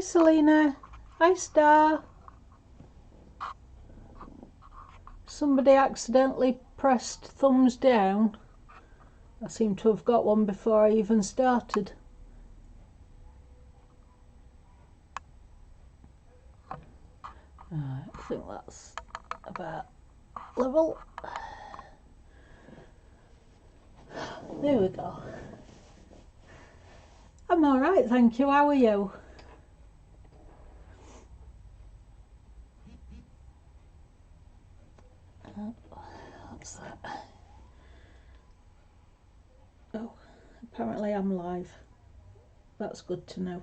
Selena. Hi, Star. Somebody accidentally pressed thumbs down. I seem to have got one before I even started. I think that's about level. There we go. I'm alright, thank you. How are you? What's that? Oh, apparently I'm live. That's good to know.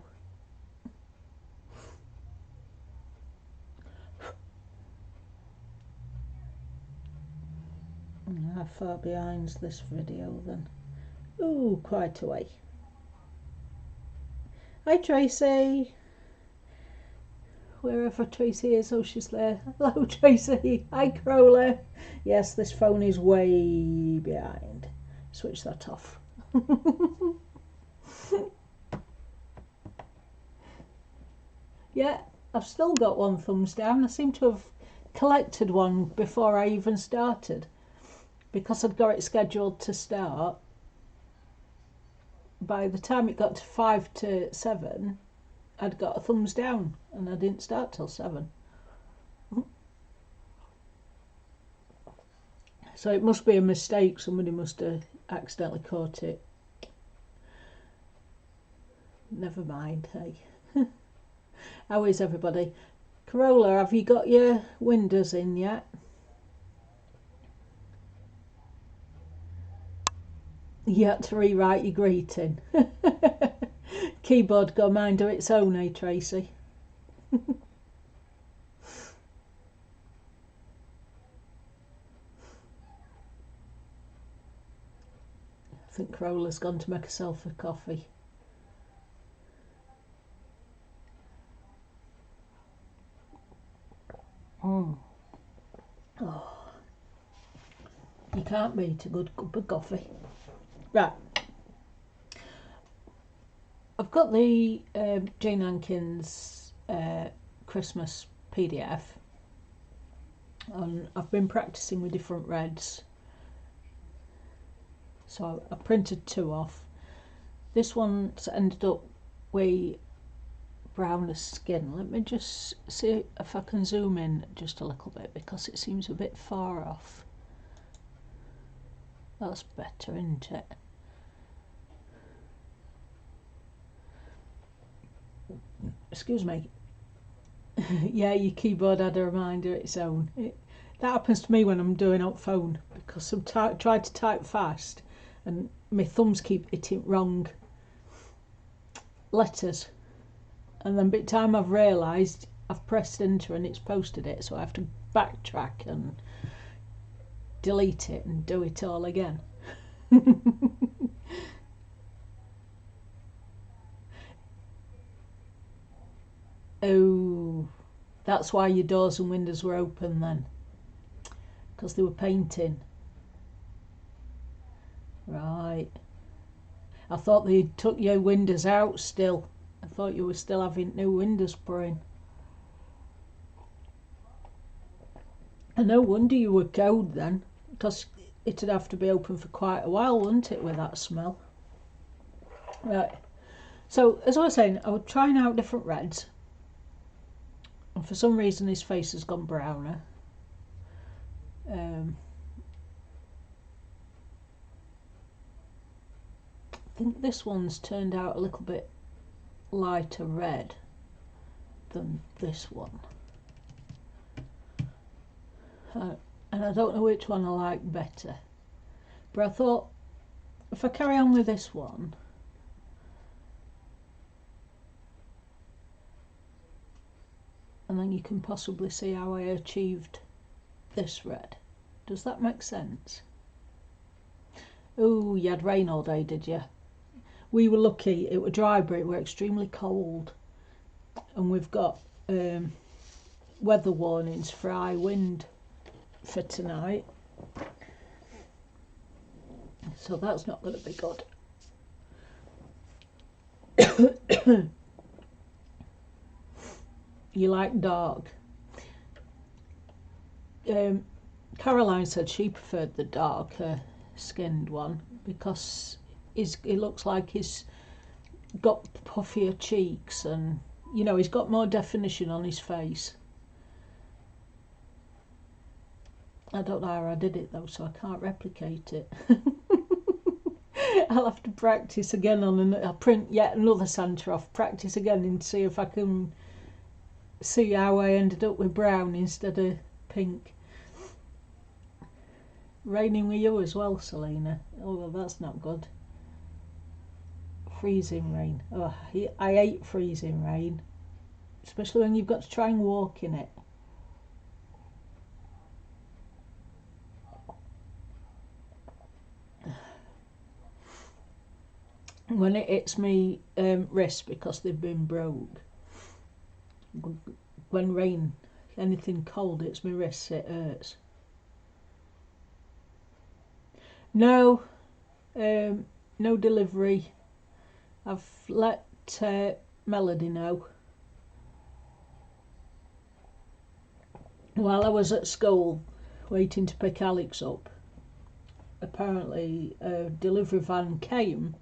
How far behind's this video then? Ooh, quite a way. Hi Tracy. Wherever Tracy is, oh she's there. Hello Tracy. Hi Crowley. Yes, this phone is way behind. Switch that off. Yeah, I've still got one thumbs down. I seem to have collected one before I even started, because I'd got it scheduled to start. By the time it got to 5 to 7, I'd got a thumbs down and I didn't start till 7. So it must be a mistake. Somebody must have accidentally caught it. Never mind, hey. How is everybody? Corolla, have you got your windows in yet? You had to rewrite your greeting. Keyboard go mind of its own, eh, Tracy? I think Corolla's gone to make herself a coffee. Oh, you can't beat a good cup of coffee. Right. I've got the Jane Hankins Christmas PDF, and I've been practicing with different reds. So I printed 2 off. This one's ended up with browner skin. Let me just see if I can zoom in just a little bit, because it seems a bit far off. That's better, isn't it? Excuse me. Yeah, your keyboard had a reminder of its own. That happens to me when I'm doing up phone, because I'm trying to type fast and my thumbs keep hitting wrong letters, and then by the time I've realised I've pressed enter and it's posted it, so I have to backtrack and delete it and do it all again. Oh, that's why your doors and windows were open then, because they were painting. Right. I thought they took your windows out still. I thought you were still having new windows put in. And no wonder you were cold then, because it'd have to be open for quite a while, wouldn't it, with that smell? Right. So, as I was saying, I was trying out different reds, and for some reason his face has gone browner. I think this one's turned out a little bit lighter red than this one. And I don't know which one I like better. But I thought, if I carry on with this one, and then you can possibly see how I achieved this red. Does that make sense? Oh, you had rain all day, did you? We were lucky, it was dry, but it were extremely cold. And we've got weather warnings for high wind for tonight. So that's not going to be good. you like dark. Caroline said she preferred the darker skinned one because he looks like he's got puffier cheeks and, you know, he's got more definition on his face. I don't know how I did it though, so I can't replicate it. I'll have to practice again I'll print yet another Santa off, practice again and see if I can see how I ended up with brown instead of pink. Raining with you as well, Selena. Oh, well, that's not good. Freezing rain. Oh, I hate freezing rain, especially when you've got to try and walk in it. When it hits me wrist because they've been broke. When rain, anything cold hits my wrists, it hurts. No, no delivery. I've let Melody know. While I was at school waiting to pick Alex up, apparently a delivery van came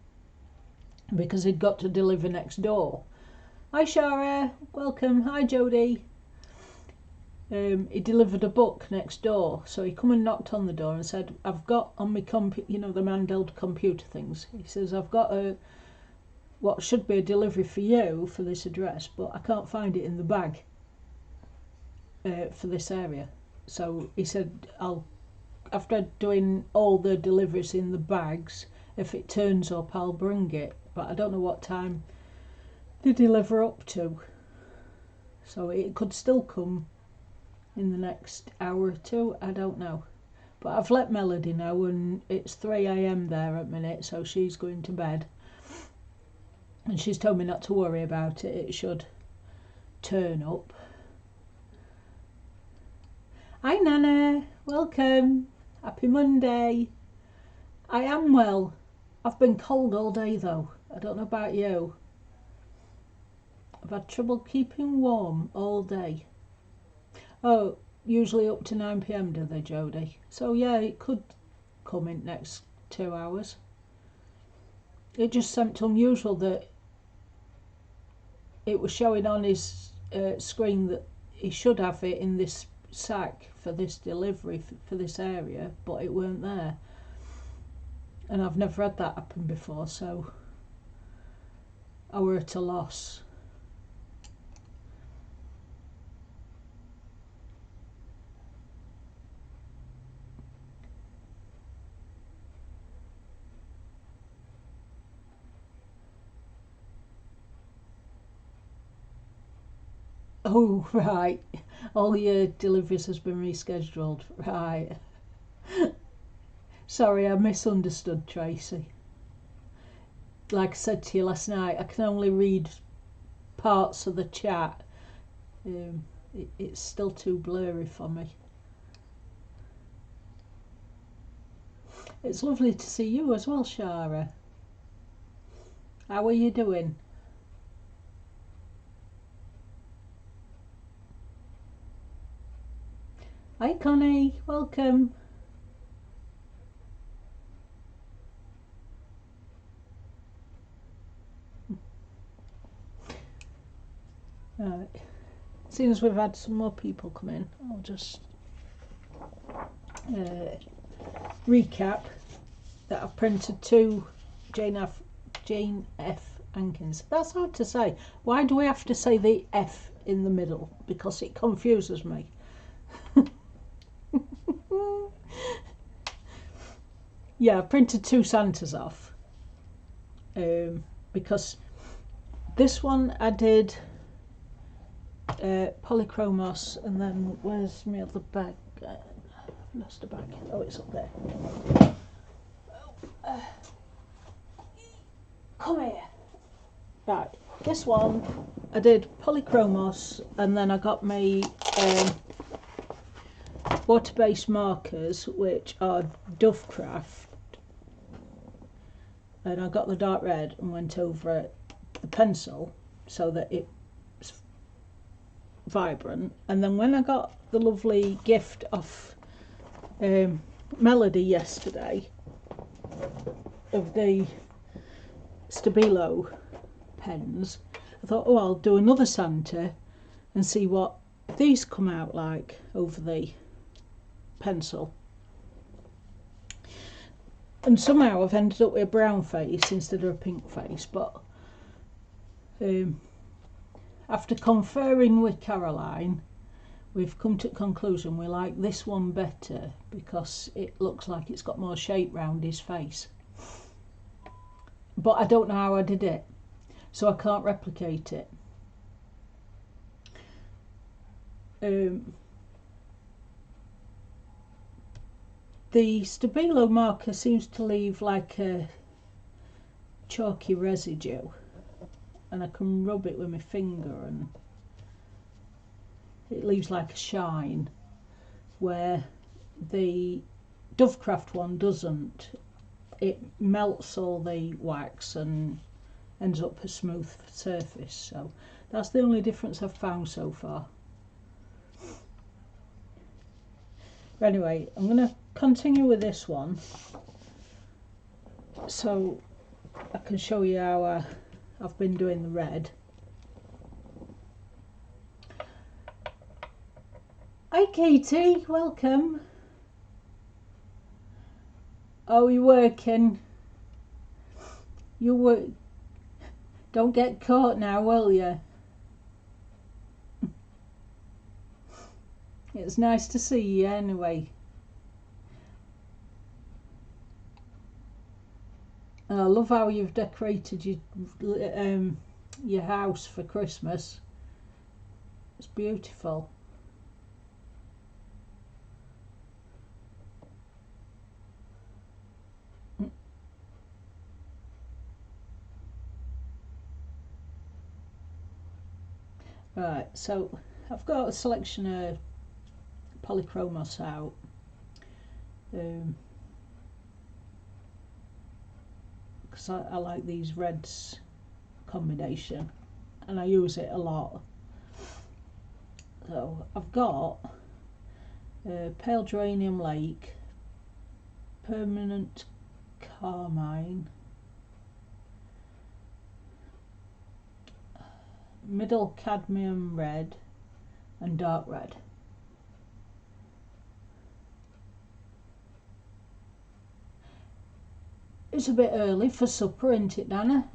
because he'd got to deliver next door. Hi Shara, welcome. Hi Jodie. He delivered a book next door, so he come and knocked on the door and said, I've got on my computer, you know, the handheld computer things, he says, I've got what should be a delivery for you for this address, but I can't find it in the bag for this area. So he said, after doing all the deliveries in the bags, if it turns up I'll bring it, but I don't know what time they deliver up to, so it could still come in the next hour or two, I don't know. But I've let Melody know, and it's 3 AM there at minute, so she's going to bed. And she's told me not to worry about it, it should turn up. Hi Nana, welcome. Happy Monday. I am well. I've been cold all day though. I don't know about you. I've had trouble keeping warm all day. Oh, usually up to 9 PM do they, Jodie? So yeah, it could come in next 2 hours. It just seemed unusual that it was showing on his screen that he should have it in this sack for this delivery for this area, but it weren't there. And I've never had that happen before, so I were at a loss. Oh, right. All your deliveries has been rescheduled. Right. Sorry, I misunderstood, Tracy. Like I said to you last night, I can only read parts of the chat. It's still too blurry for me. It's lovely to see you as well, Shara. How are you doing? Hi Connie, welcome. Right. Seeing as we've had some more people come in, I'll just recap that I've printed 2 Jane F Hankins. That's hard to say. Why do we have to say the F in the middle? Because it confuses me. Yeah, I printed 2 Santas off because this one I did polychromos, and then where's my other bag? I've lost a bag. Oh, it's up there. Come here. Right, this one I did polychromos, and then I got my water-based markers, which are Dovecraft, and I got the dark red and went over the pencil so that it's vibrant. And then when I got the lovely gift of Melody yesterday of the Stabilo pens, I thought, oh, I'll do another Santa and see what these come out like over the pencil. And somehow I've ended up with a brown face instead of a pink face, but after conferring with Caroline, we've come to the conclusion we like this one better because it looks like it's got more shape round his face. But I don't know how I did it, so I can't replicate it. The Stabilo marker seems to leave like a chalky residue, and I can rub it with my finger and it leaves like a shine, where the Dovecraft one doesn't. It melts all the wax and ends up a smooth surface. So that's the only difference I've found so far. Anyway, I'm going to continue with this one so I can show you how I've been doing the red. Hi Katie, welcome. Oh, you're working. You work. Don't get caught now, will you? It's nice to see you anyway. I love how you've decorated your house for Christmas. It's beautiful. Right, so I've got a selection of polychromos out. Because I like these reds combination and I use it a lot. So I've got Pale Geranium Lake, Permanent Carmine, Middle Cadmium Red and Dark Red. It's a bit early for supper, isn't it, Dana?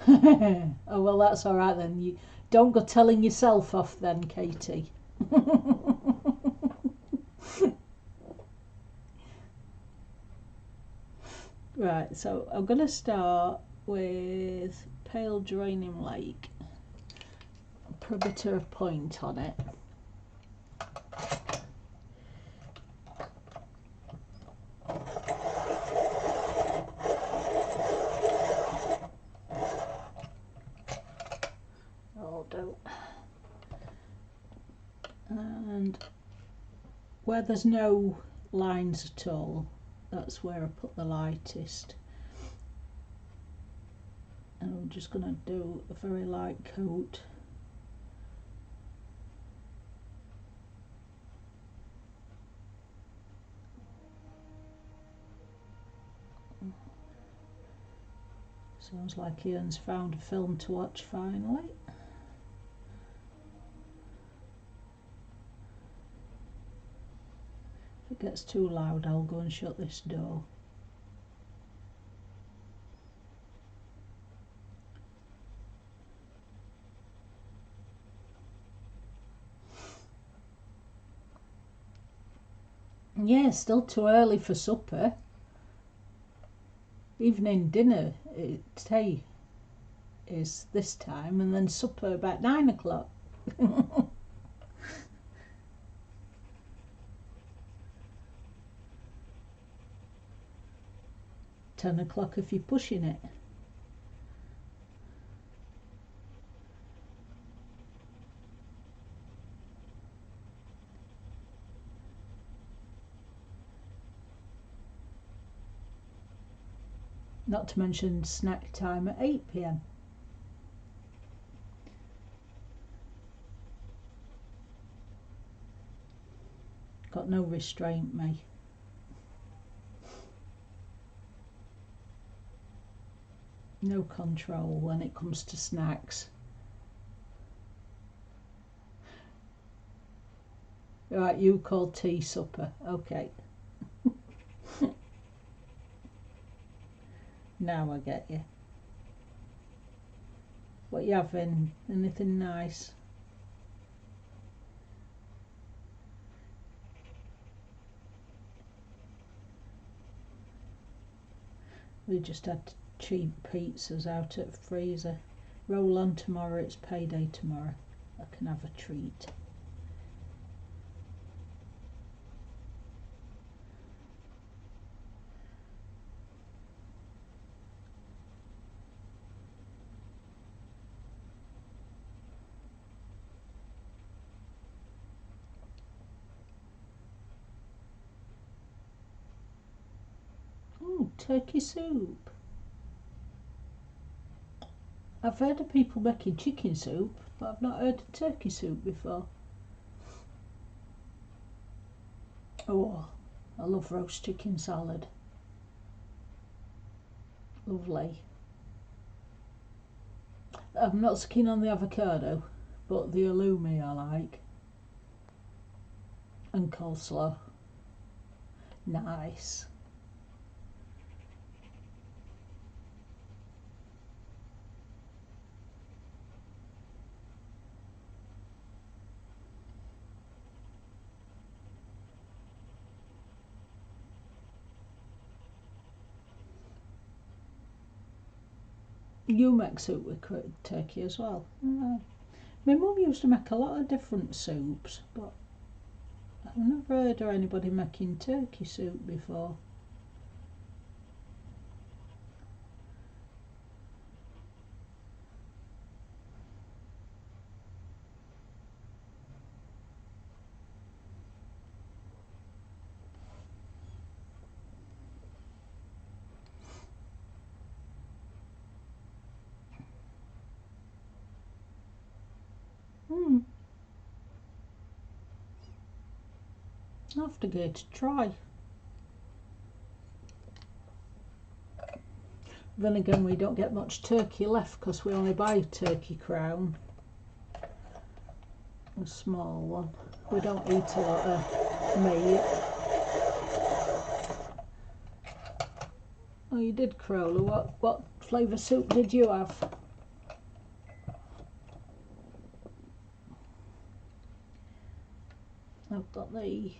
Oh well, that's all right then. You don't go telling yourself off then, Katie. Right, so I'm going to start with Pale Geranium Lake. I'll put a bit of a point on it. And where there's no lines at all, that's where I put the lightest. And I'm just going to do a very light coat. Sounds like Ian's found a film to watch finally. If it gets too loud, I'll go and shut this door. Yeah, still too early for supper. Evening dinner, tea is this time, and then supper about 9 o'clock. 10 o'clock if you're pushing it. Not to mention snack time at 8 p.m. got no restraint, me. No control when it comes to snacks. Right, you call tea supper. Okay. Now I get you. What you having? Anything nice? We just had cheap pizzas out at the freezer. Roll on tomorrow, it's payday tomorrow. I can have a treat. Oh, turkey soup. I've heard of people making chicken soup, but I've not heard of turkey soup before. Oh, I love roast chicken salad. Lovely. I'm not so keen on the avocado, but the halloumi I like. And coleslaw. Nice. You make soup with turkey as well? My mum used to make a lot of different soups, but I've never heard of anybody making turkey soup before. I'll have to give it a try. Then again, we don't get much turkey left because we only buy turkey crown. A small one. We don't eat a lot of meat. Oh, you did, Crowler. What flavour soup did you have? I've got the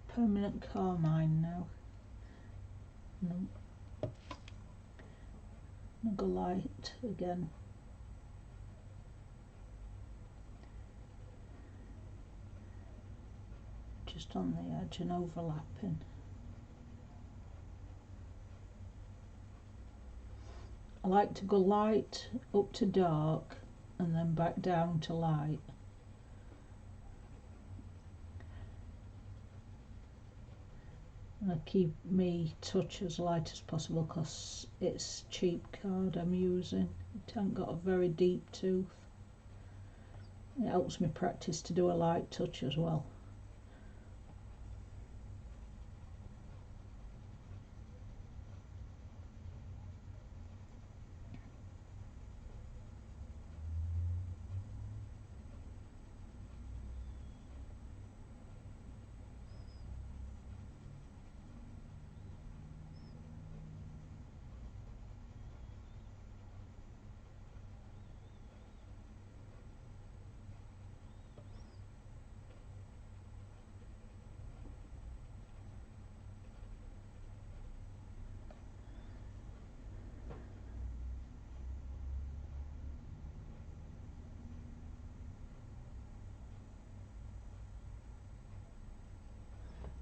permanent carmine now. Nugget light again. Just on the edge and overlapping. I like to go light up to dark and then back down to light. And I keep me touch as light as possible because it's cheap card I'm using. It hasn't got a very deep tooth. It helps me practice to do a light touch as well.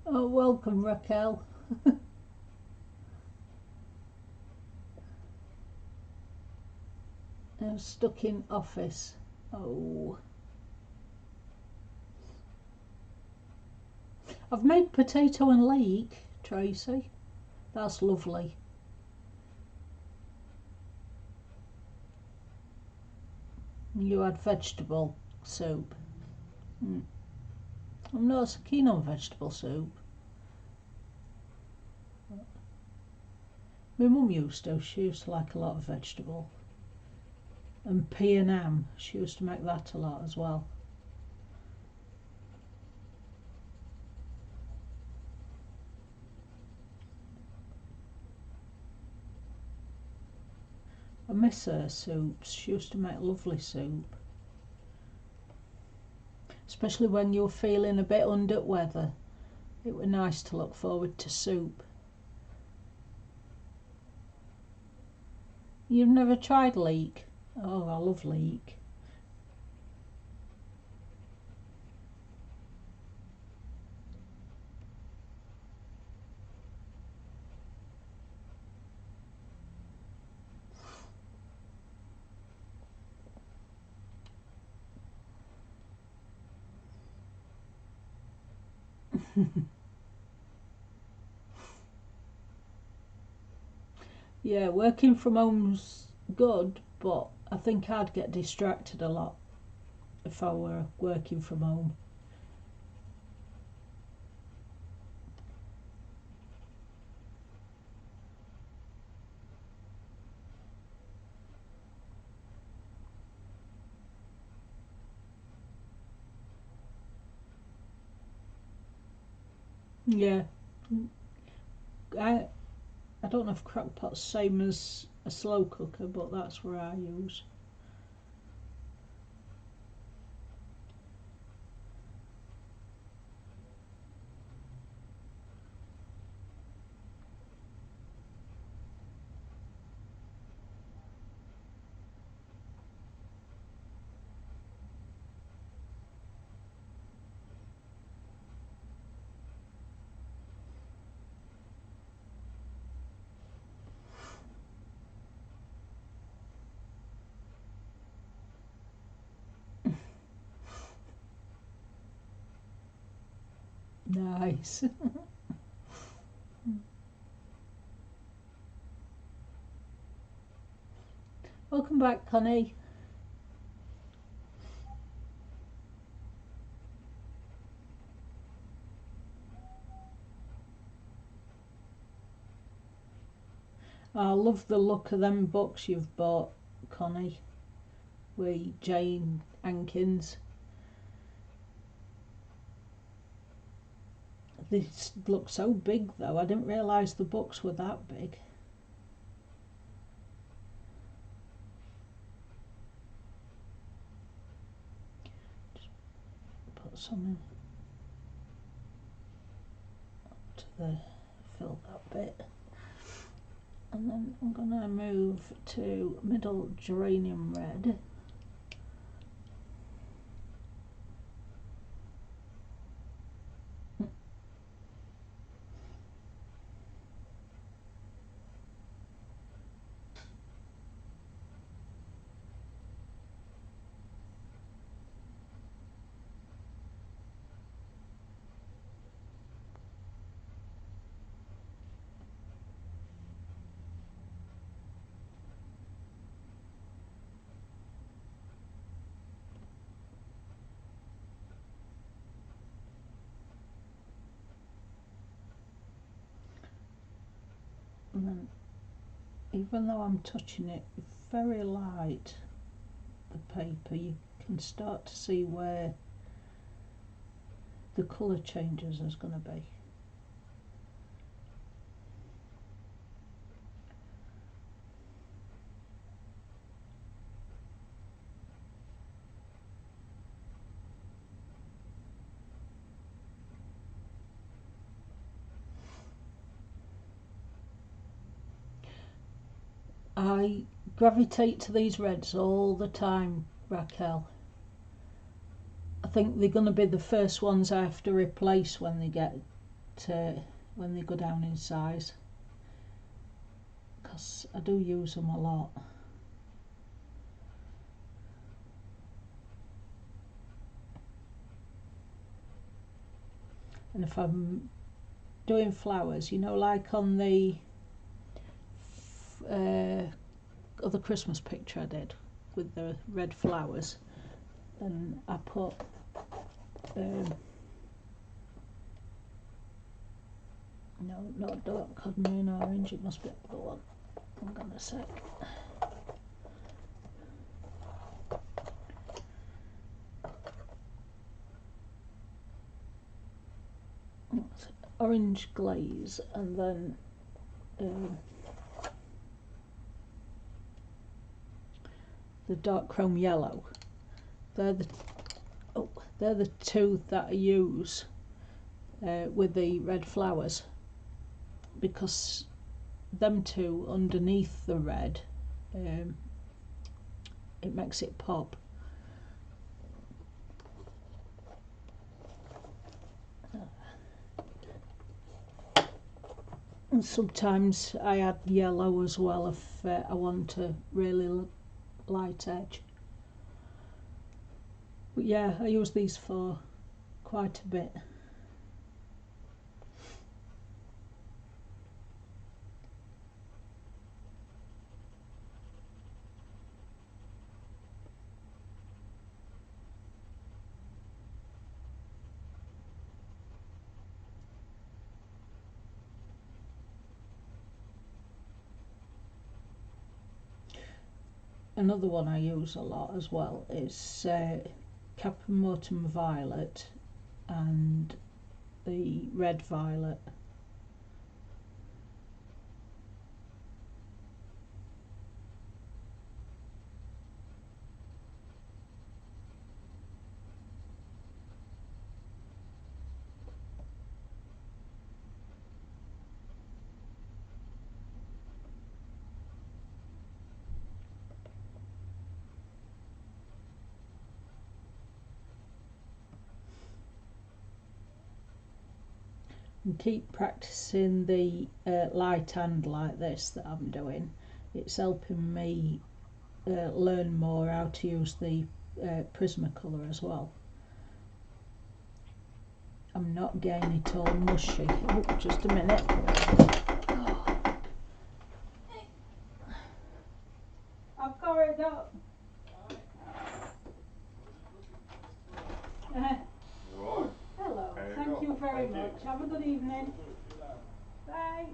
Oh, welcome, Raquel. I'm stuck in office. Oh. I've made potato and leek, Tracy. That's lovely. You had vegetable soup. I'm not so keen on vegetable soup. My mum used to. She used to like a lot of vegetable. And pea and ham. She used to make that a lot as well. I miss her soups. She used to make lovely soup. Especially when you were feeling a bit under weather. It was nice to look forward to soup. You've never tried leek? Oh, I love leek. Yeah, working from home's good, but I think I'd get distracted a lot if I were working from home. Yeah, I I don't know if crockpot's same as a slow cooker, but that's where I use. Nice. Welcome back, Connie. I love the look of them books you've bought, Connie, with Jane Hankins. This looks so big though. I didn't realise the books were that big. Just put some to the fill that bit. And then I'm going to move to middle geranium red. And then, even though I'm touching it very light, the paper, you can start to see where the colour changes is going to be. I gravitate to these reds all the time, Raquel. I think they're going to be the first ones I have to replace when they go down in size, because I do use them a lot. And if I'm doing flowers, you know, like on the other Christmas picture I did with the red flowers, and I put No, not dark cadmium orange, it must be the one. Hang on a sec. Orange glaze, and then the dark chrome yellow. They're the two that I use with the red flowers, because them two underneath the red, it makes it pop. And sometimes I add yellow as well if I want a really light edge. But yeah, I use these for quite a bit. Another one I use a lot as well is Capimotum Violet and the Red Violet. And keep practicing the light hand like this that I'm doing. It's helping me learn more how to use the Prismacolor as well. I'm not getting it all mushy. Oh, just a minute. Oh. I've got it up. Hello, thank you very much. Have a good evening. Bye.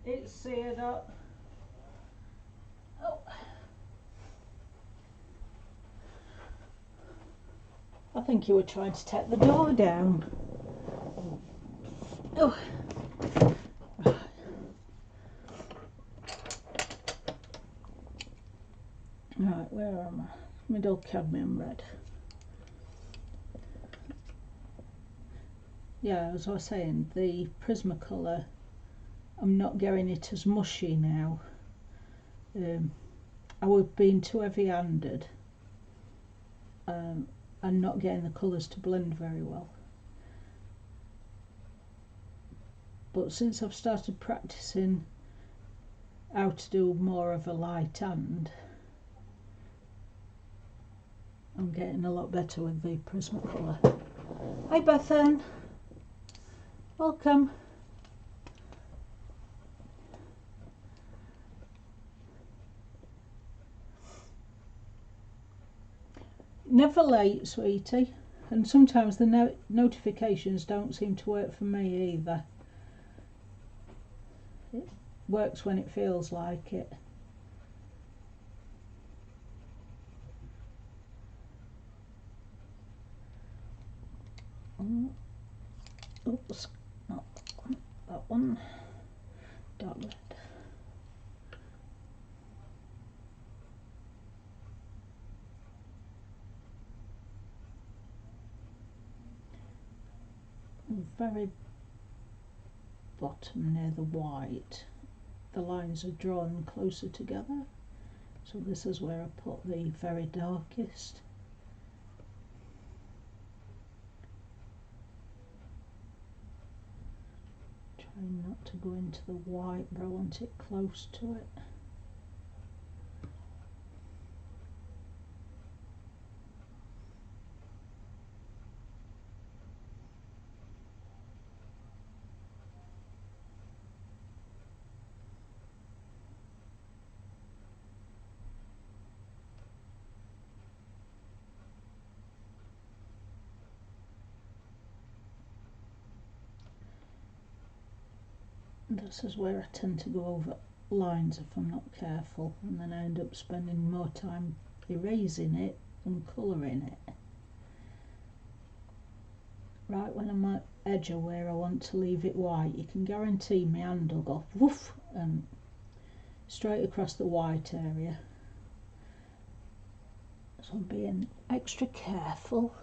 It's seared up. Oh. I think you were trying to take the door down. Oh. Right, where am I? Middle cadmium red. Yeah, as I was saying, the Prismacolor, I'm not getting it as mushy now. I was being too heavy-handed and not getting the colours to blend very well. But since I've started practicing how to do more of a light hand, I'm getting a lot better with the Prismacolor. Hi Bethan, welcome. Never late, sweetie, and sometimes the notifications don't seem to work for me either. It works when it feels like it. Oops, not that one. Dark red. Very bottom near the white, the lines are drawn closer together, so this is where I put the very darkest. Trying not to go into the white, but I want it close to it. This is where I tend to go over lines if I'm not careful, and then I end up spending more time erasing it than colouring it. Right when I'm at edge of where I want to leave it white, you can guarantee my hand will go woof and straight across the white area. So I'm being extra careful.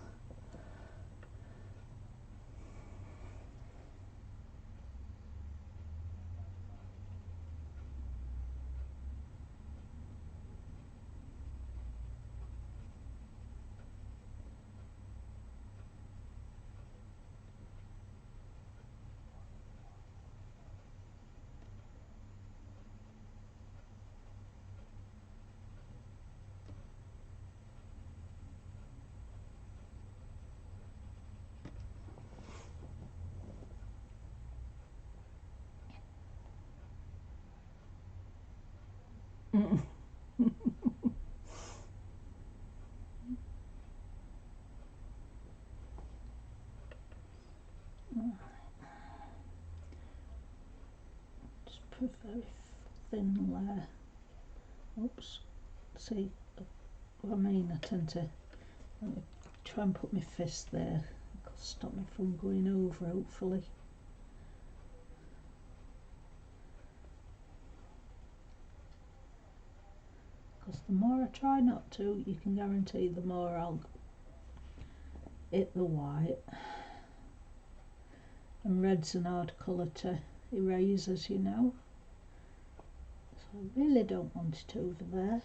Just put a very thin layer. Oops. See what I mean? I tend to let me try and put my fist there. It'll stop me from going over, hopefully. Because the more I try not to, you can guarantee the more I'll hit the white. And red's an hard colour to erase, as you know. So I really don't want it over there.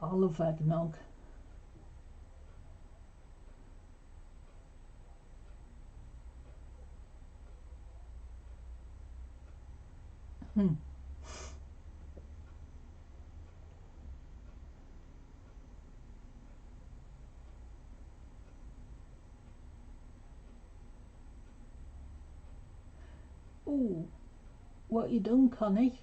Olive eggnog. Ooh, what you done, Connie?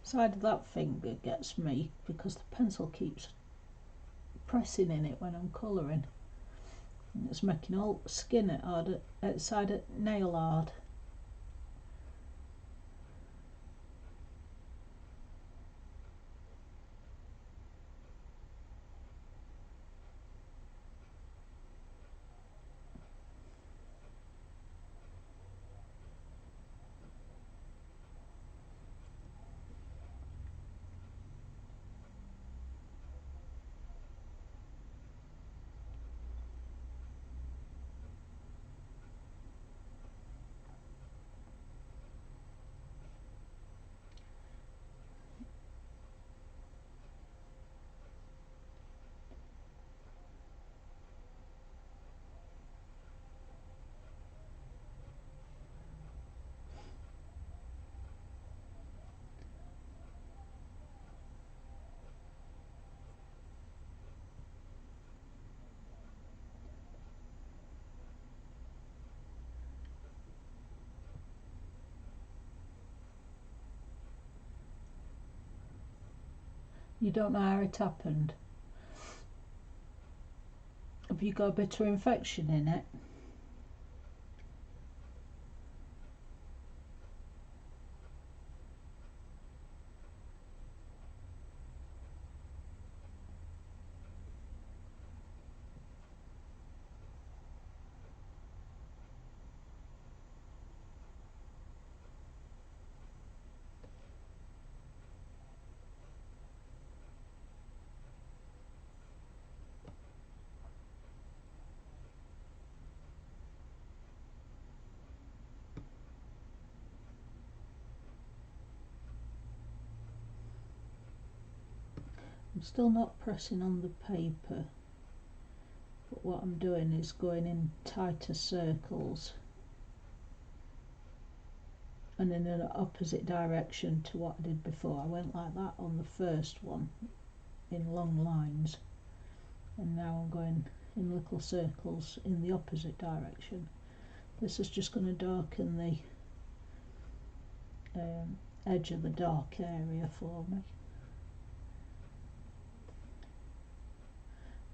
Side of that finger gets me because the pencil keeps pressing in it when I'm colouring. And it's making all skin it hard, outside it nail hard. You don't know how it happened. Have you got a bit of infection in it? I'm still not pressing on the paper, but what I'm doing is going in tighter circles and in an opposite direction to what I did before. I went like that on the first one in long lines, and now I'm going in little circles in the opposite direction. This is just going to darken the edge of the dark area for me.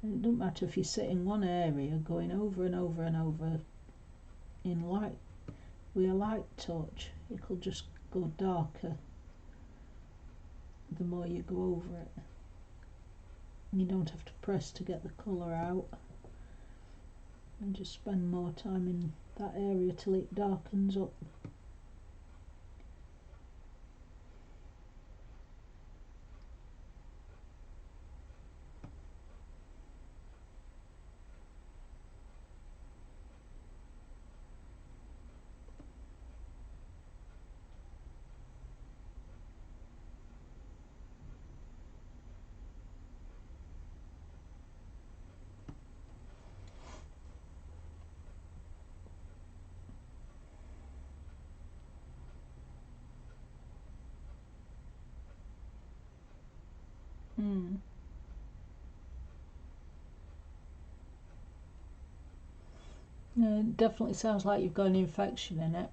And it doesn't matter if you sit in one area going over and over and over in light, with a light touch, it'll just go darker the more you go over it. You don't have to press to get the colour out, and just spend more time in that area till it darkens up. Yeah, it definitely sounds like you've got an infection in it.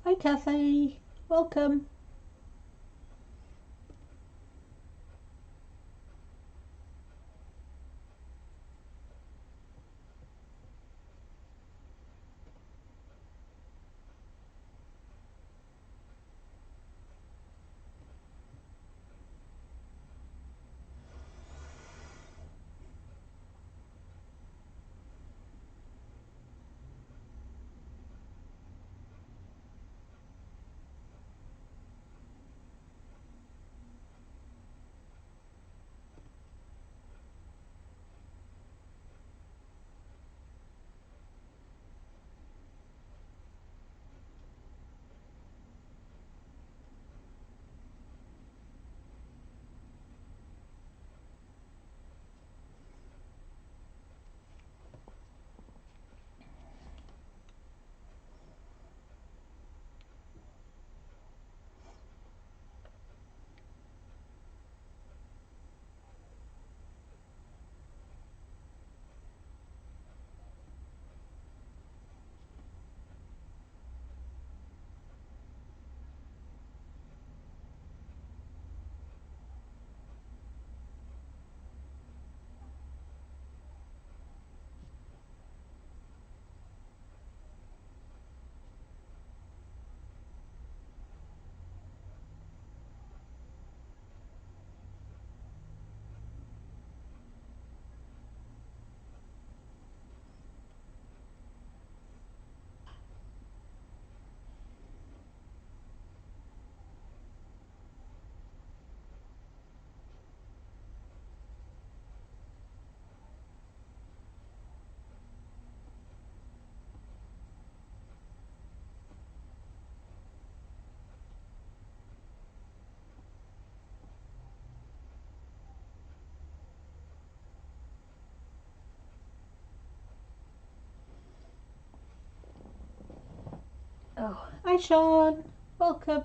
Hi Kathy, welcome. Hi Sean, welcome.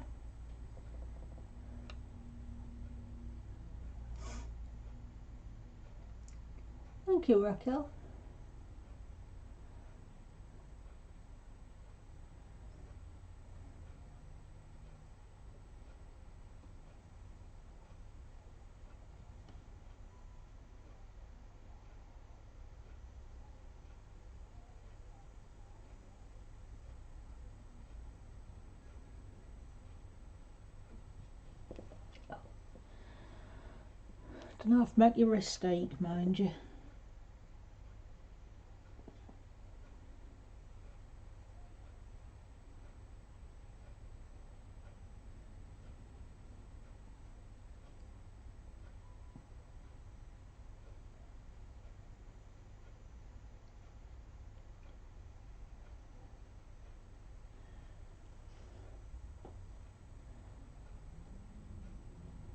Thank you, Raquel. Don't know if I've met your wrist ache, mind you.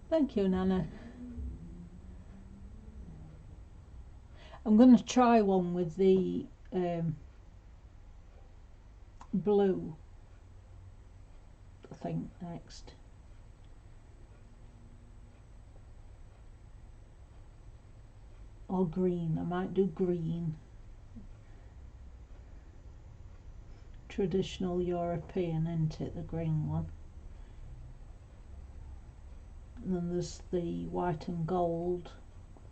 Thank you, Nana. I'm going to try one with the blue, I think, next. Or green, I might do green. Traditional European, isn't it, the green one? And then there's the white and gold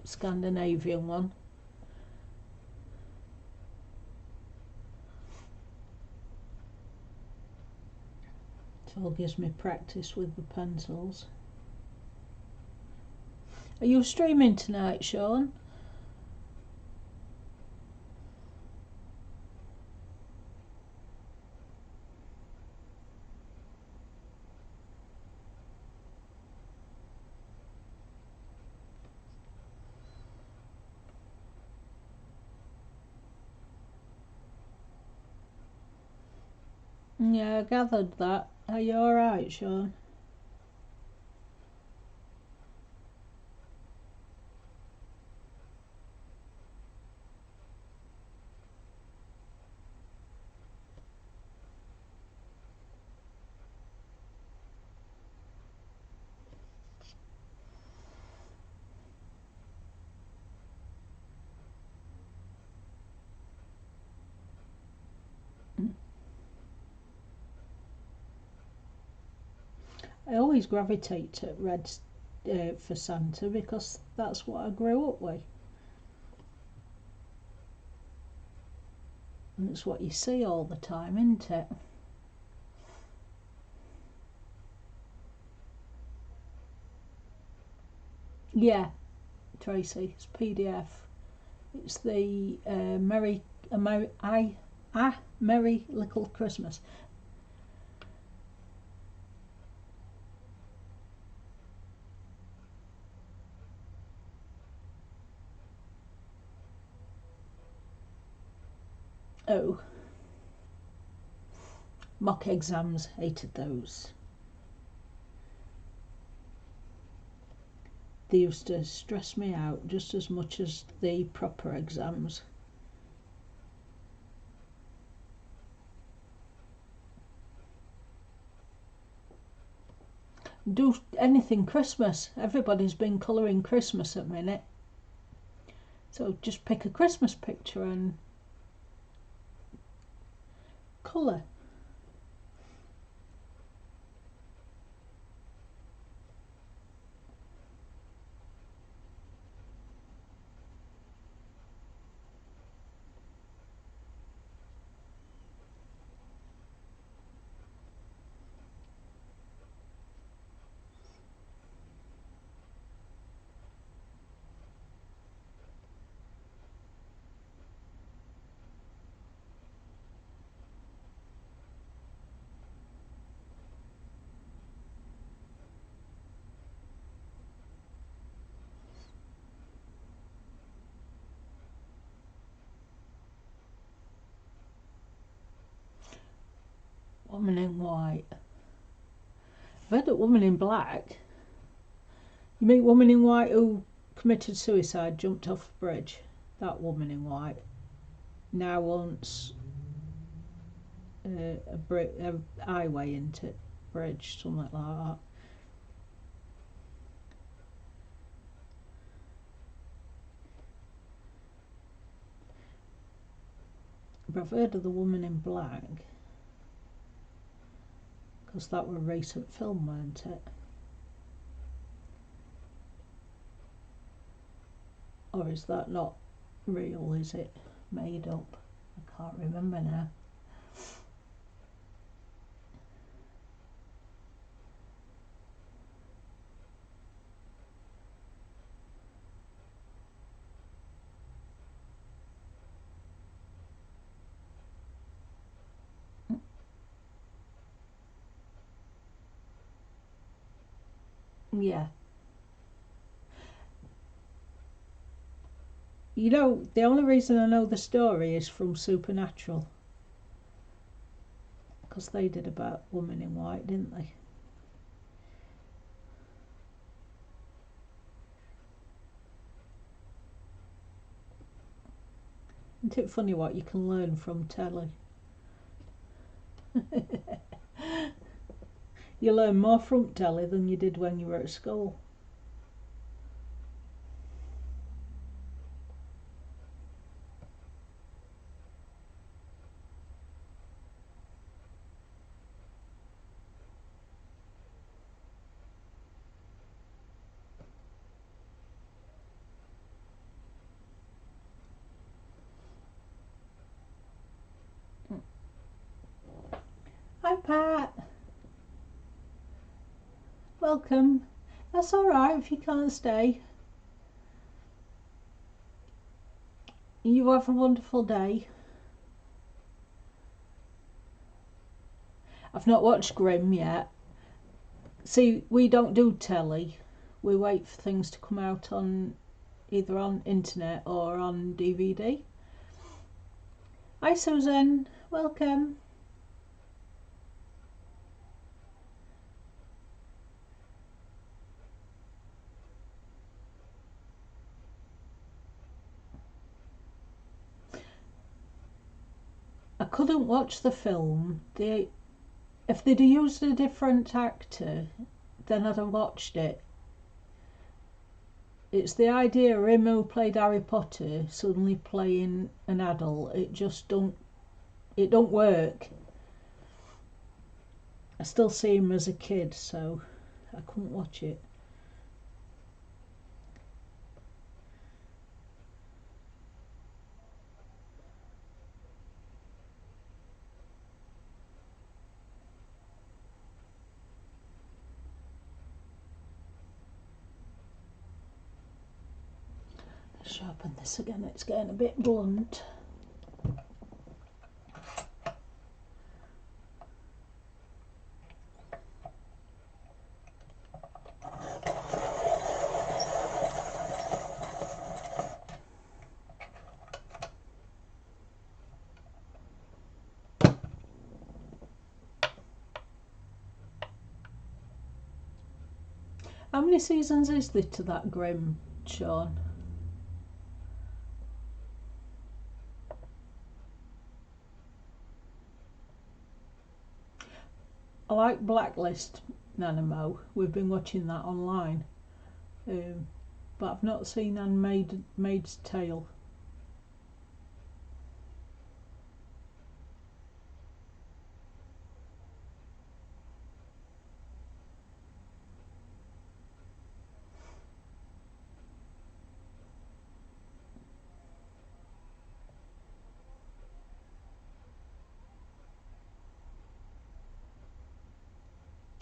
Scandinavian one. It all gives me practice with the pencils. Are you streaming tonight, Sean? Yeah, I gathered that. Are you alright, Sean? I always gravitate to red for Santa because that's what I grew up with. And it's what you see all the time, isn't it? Yeah, Tracy, it's PDF. It's the Merry Little Christmas. Oh, mock exams, hated those. They used to stress me out just as much as the proper exams. Do anything Christmas. Everybody's been colouring Christmas at the minute. So just pick a Christmas picture and colour. Woman in white. I've heard that Woman in Black. You mean Woman in White who committed suicide, jumped off a bridge? That Woman in White. Now wants a highway into it, bridge, something like that. But I've heard of The Woman in Black, because that were a recent film, weren't it? Or is that not real, is it made up? I can't remember now. Yeah. You know, the only reason I know the story is from Supernatural, because they did about Woman in White, didn't they? Isn't it funny what you can learn from telly? You learn more from telly than you did when you were at school. Hi Pat, welcome. That's alright if you can't stay. You have a wonderful day. I've not watched Grimm yet. See, we don't do telly. We wait for things to come out on either on internet or on DVD. Hi Susan, welcome. I couldn't watch the film. If they'd used a different actor, then I'd have watched it. It's the idea of him who played Harry Potter suddenly playing an adult. It just don't work. I still see him as a kid, so I couldn't watch it. Sharpen this again, it's getting a bit blunt. How many seasons is there to that Grimm, Sean? I like Blacklist, Nanamo. We've been watching that online. But I've not seen Handmaid's Tale.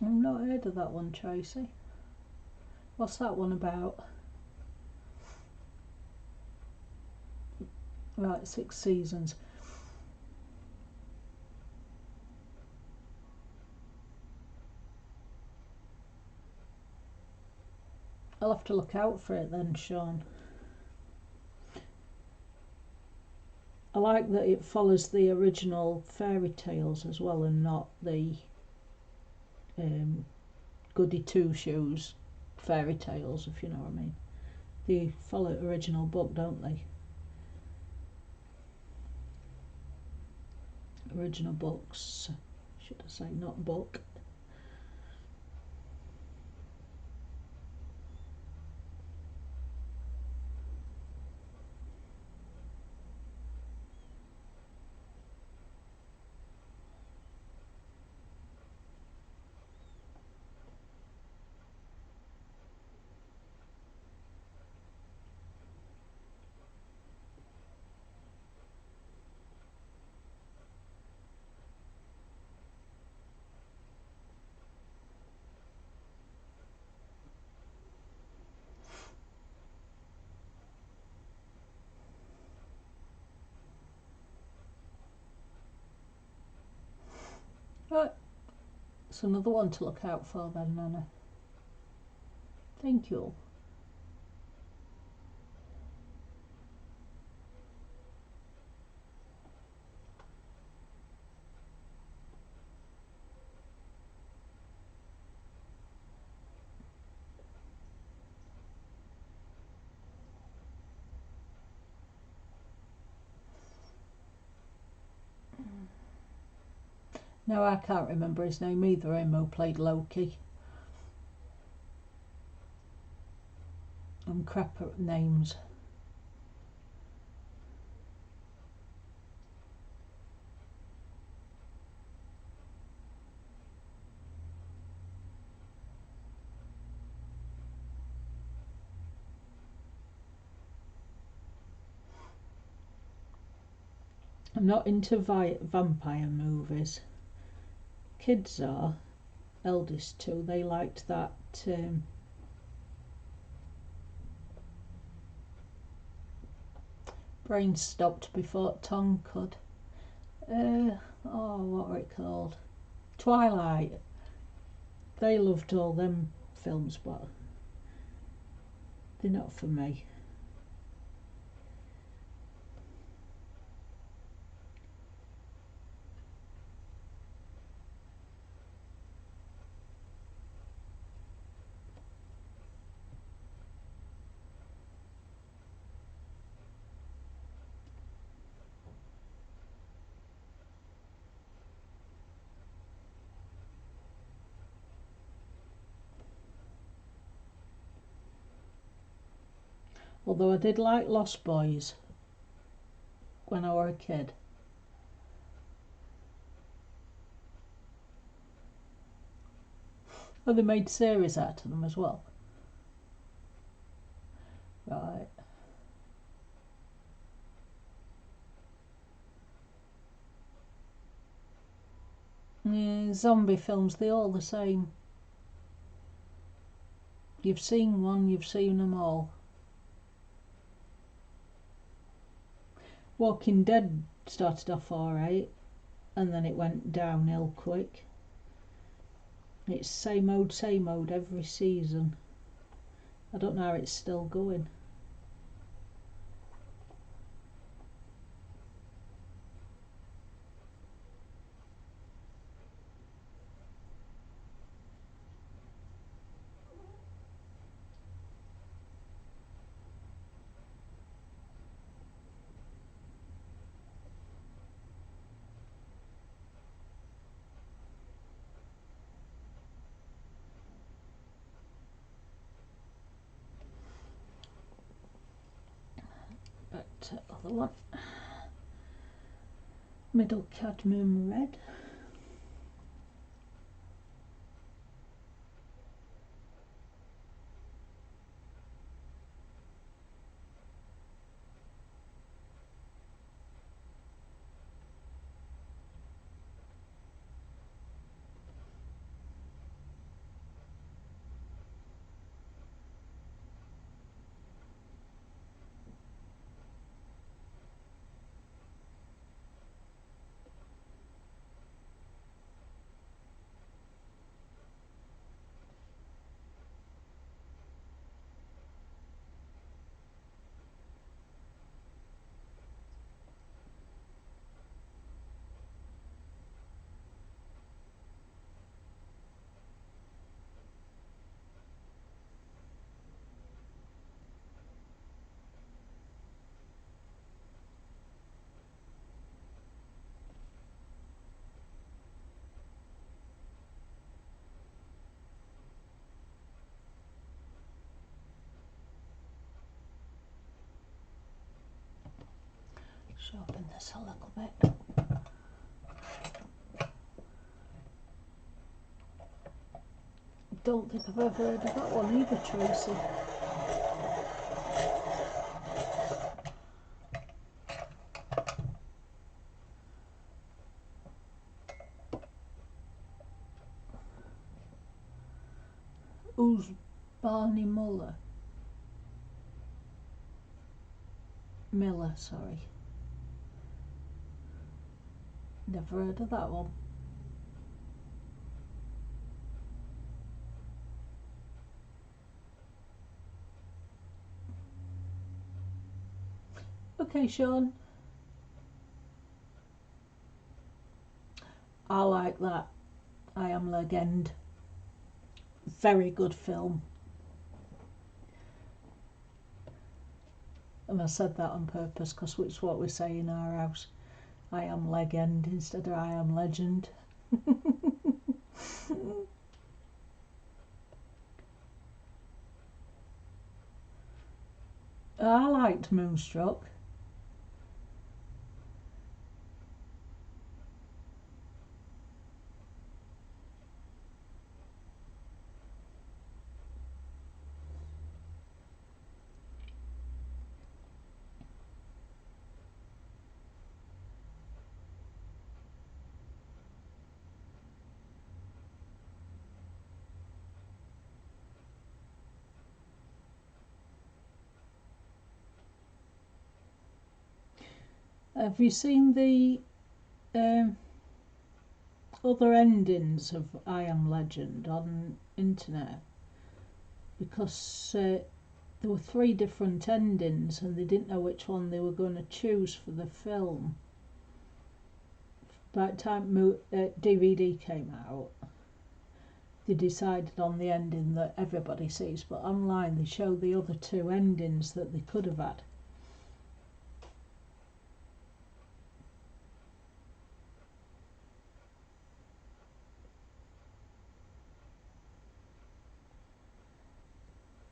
I've not heard of that one, Tracy. What's that one about? Right, 6 seasons. I'll have to look out for it then, Sean. I like that it follows the original fairy tales as well, and not the Goody Two Shoes fairy tales, if you know what I mean. They follow the original book, don't they? original books, should I say, not book. Right, it's another one to look out for then, Nana. Thank you. No, I can't remember his name either, who played Loki. I'm crap at names. I'm not into vampire movies. Kids are, eldest two, they liked that Brain Stopped Before Tongue Could. What were it called? Twilight. They loved all them films, but they're not for me. Although I did like Lost Boys when I was a kid. Oh, they made series out of them as well. Right. Yeah, zombie films, they're all the same. You've seen one, you've seen them all. Walking Dead started off alright, and then it went downhill quick. It's same old every season. I don't know how it's still going. But other one, middle cadmium red. Sharpen this a little bit. Don't think I've ever heard of that one either, Tracy. Who's Barney Muller? Miller, sorry. Never heard of that one. Okay, Sean. I like that. I Am Legend. Very good film. And I said that on purpose because it's what we say in our house. I am legend instead of I am legend. I liked Moonstruck. Have you seen the other endings of I Am Legend on internet? Because there were 3 different endings and they didn't know which one they were going to choose for the film. By the time DVD came out, they decided on the ending that everybody sees, but online they show the other 2 endings that they could have had.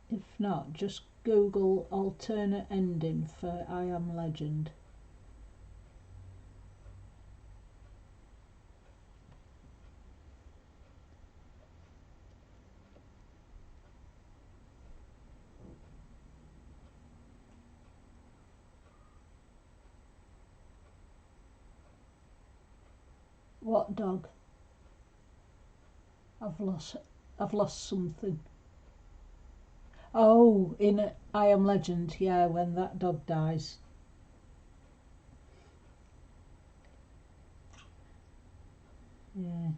If not, just Google alternate ending for I Am Legend. What dog? I've lost something. Oh, in I Am Legend, yeah, when that dog dies. Yeah.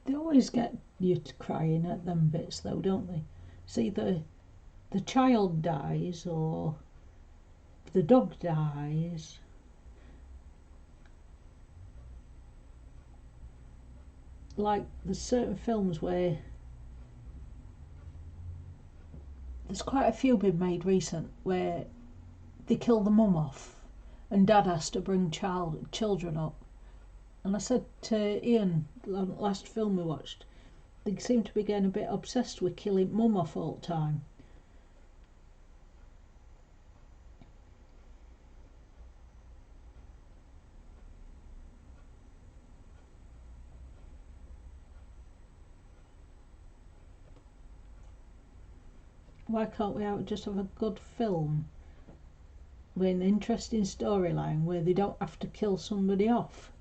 They always get you crying at them bits though, don't they? See, the child dies or the dog dies. Like there's certain films where there's quite a few been made recent where they kill the mum off and dad has to bring children up. And I said to Ian, last film we watched, they seem to be getting a bit obsessed with killing mum off all the time. Why can't we just have a good film with an interesting storyline where they don't have to kill somebody off?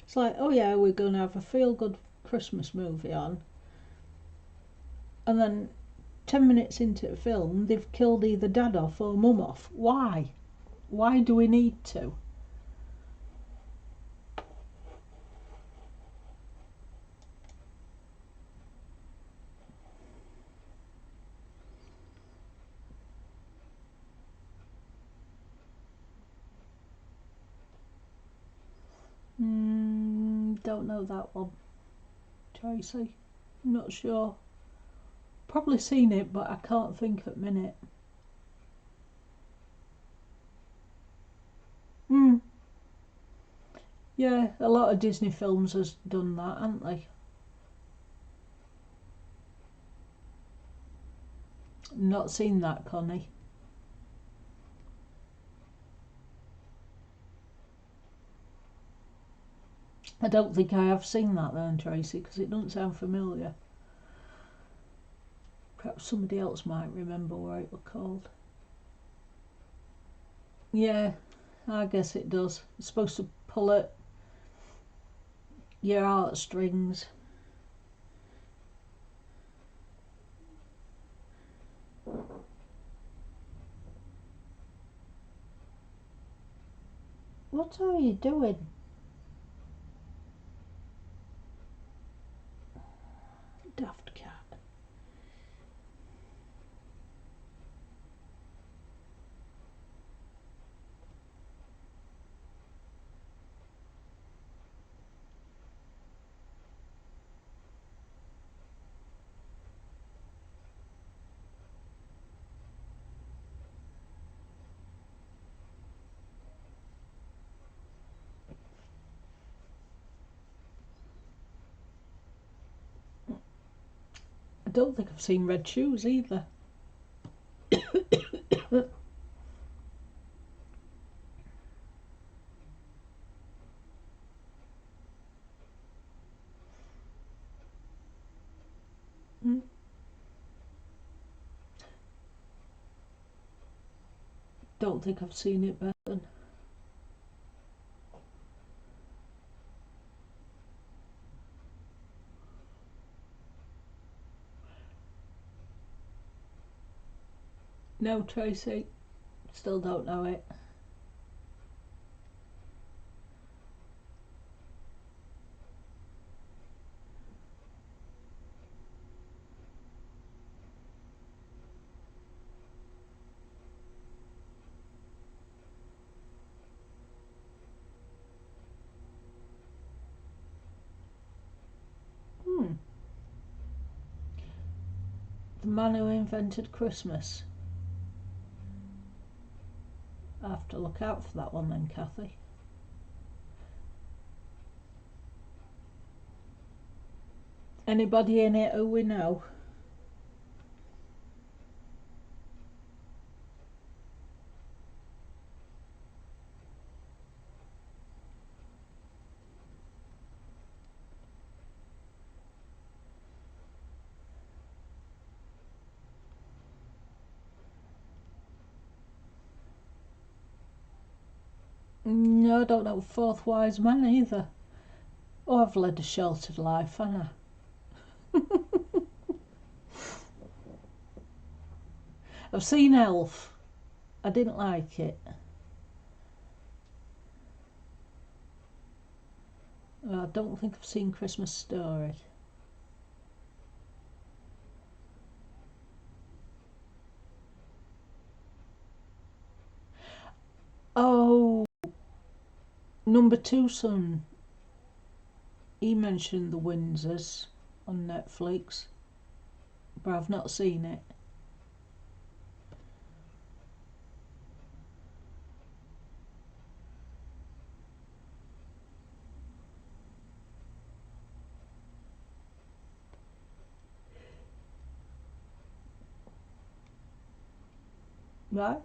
It's like, oh yeah, we're going to have a feel-good Christmas movie on, and then 10 minutes into the film, they've killed either dad off or mum off. Why? Why do we need to? Don't know that one, Tracy. I'm not sure. Probably seen it, but I can't think at the minute. Yeah, a lot of Disney films has done that, haven't they? Not seen that, Connie. I don't think I have seen that then, Tracy, because it doesn't sound familiar. Perhaps somebody else might remember what it was called. Yeah, I guess it does. It's supposed to pull at your heartstrings. What are you doing? Daft cat. I don't think I've seen Red Shoes either. Don't think I've seen it, Ben. No, Tracy. Still don't know it. The Man Who Invented Christmas. I have to look out for that one then, Kathy. Anybody in it who we know? No, I don't know Fourth Wise Man either. Oh, I've led a sheltered life, haven't I? I've seen Elf. I didn't like it. I don't think I've seen Christmas Story. Oh, number two son. He mentioned The Windsors on Netflix, but I've not seen it. Right?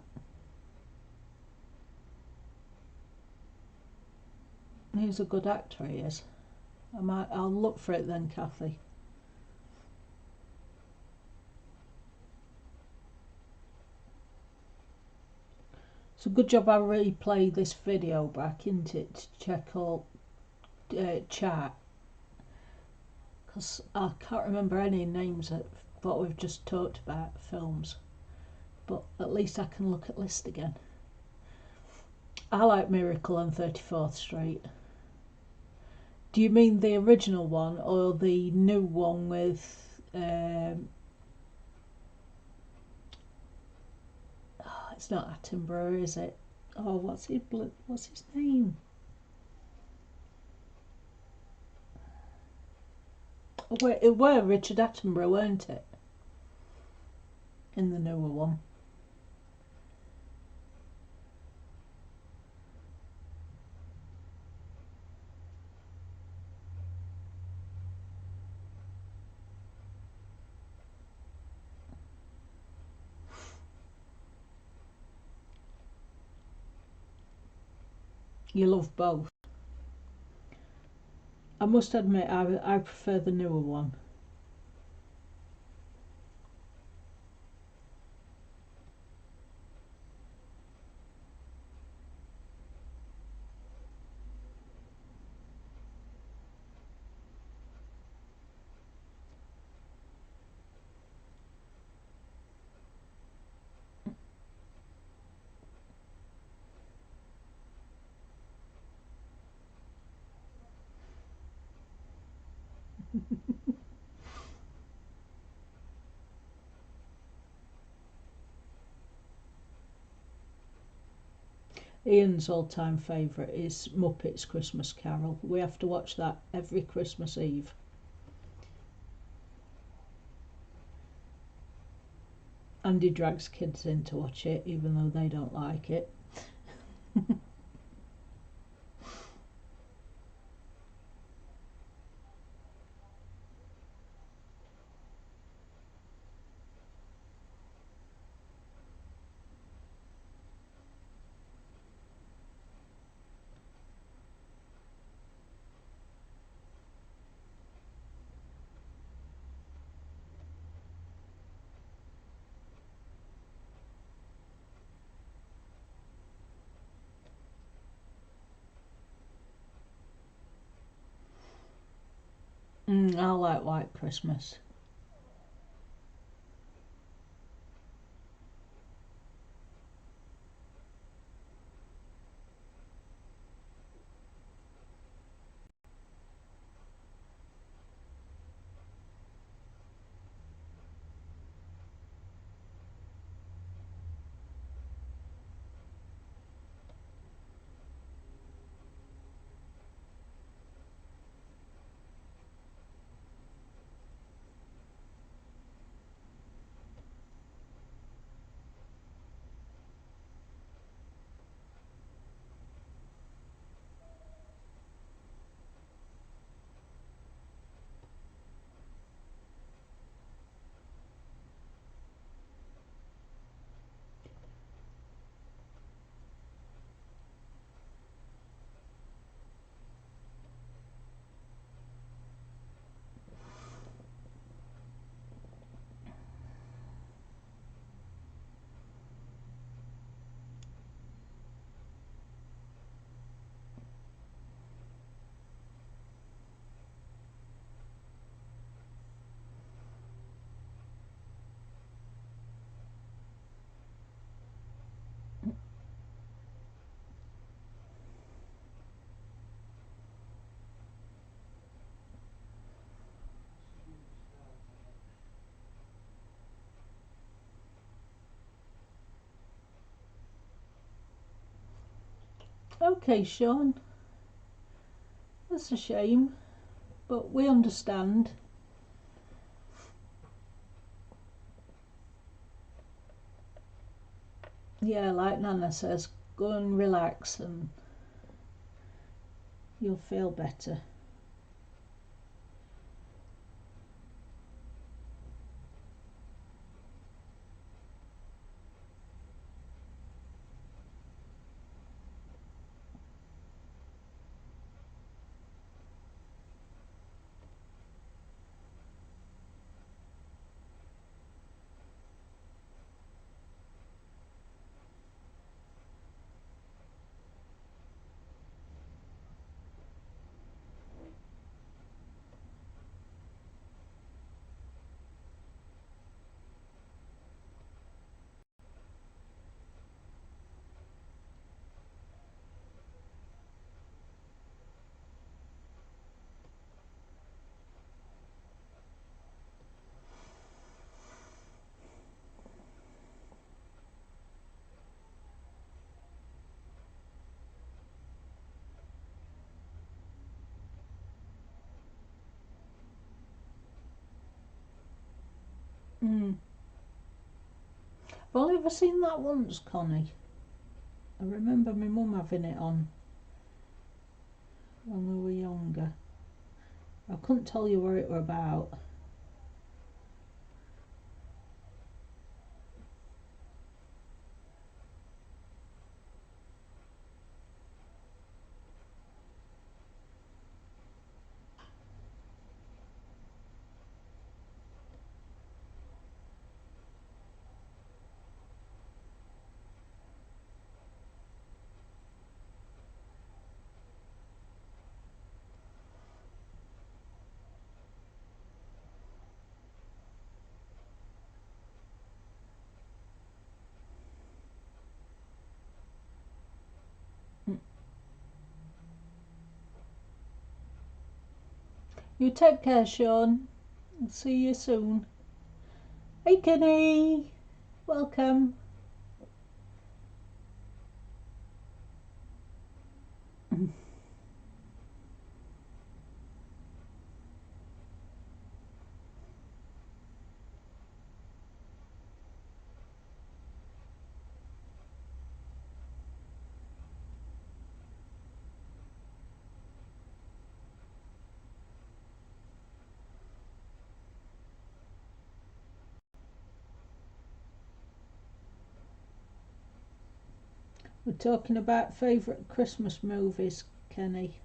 He's a good actor, he is. I'll look for it then, Kathy. It's a good job I replayed this video back into it to check all chat, because I can't remember any names of what we've just talked about, films, but at least I can look at list again. I like Miracle on 34th Street. Do you mean the original one or the new one with it's not Attenborough, is it? Oh, what's his name? It were Richard Attenborough, weren't it? In the newer one. You love both. I must admit, I prefer the newer one. Ian's all-time favourite is Muppets Christmas Carol. We have to watch that every Christmas Eve. Andy drags kids in to watch it, even though they don't like it. I like White Christmas. Okay, Sean. That's a shame, but we understand. Yeah, like Nana says, go and relax and you'll feel better. Mm. I've only ever seen that once, Connie. I remember my mum having it on when we were younger. I couldn't tell you what it were about. You take care, Sean. I'll see you soon. Hey, Kenny. Welcome. We're talking about favourite Christmas movies, Kenny.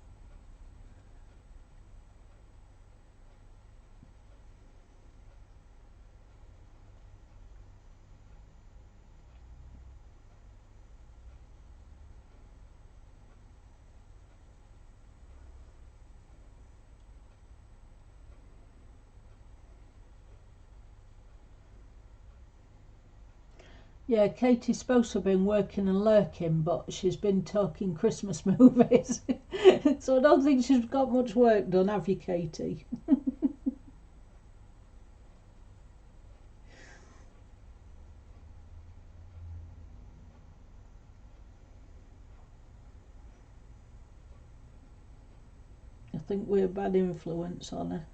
Yeah, Katie's supposed to have been working and lurking, but she's been talking Christmas movies. So I don't think she's got much work done, have you, Katie? I think we're a bad influence on her.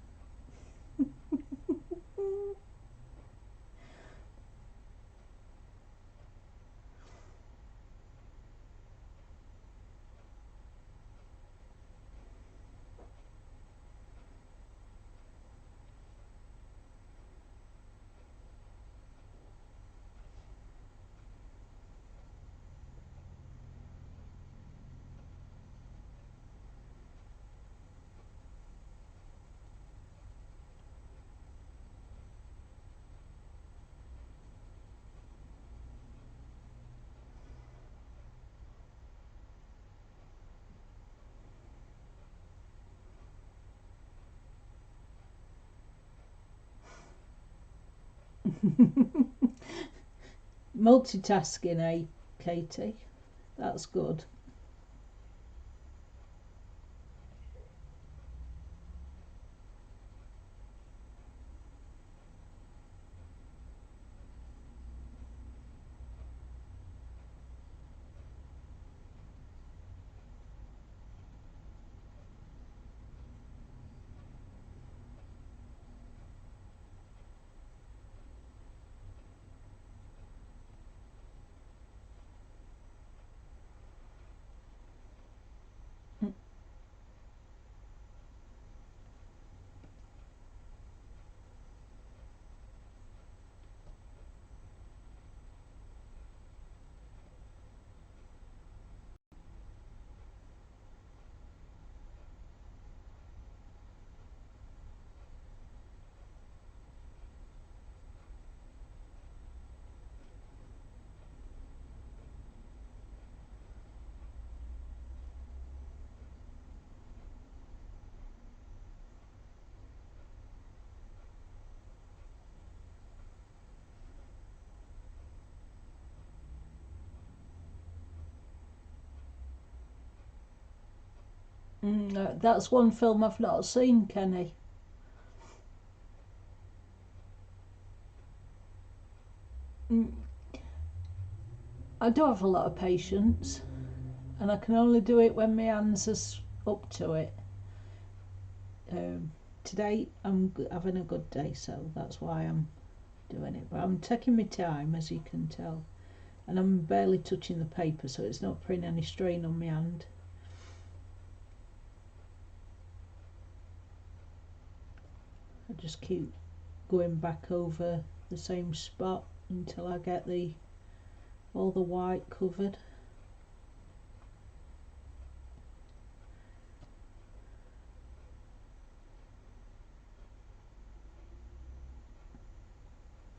Multitasking, eh, Katie? That's good. That's one film I've not seen, Kenny. Mm, I do have a lot of patience, and I can only do it when my hands are up to it. Today I'm having a good day, so that's why I'm doing it, but I'm taking my time, as you can tell, and I'm barely touching the paper, so it's not putting any strain on my hand. I just keep going back over the same spot until I get all the white covered.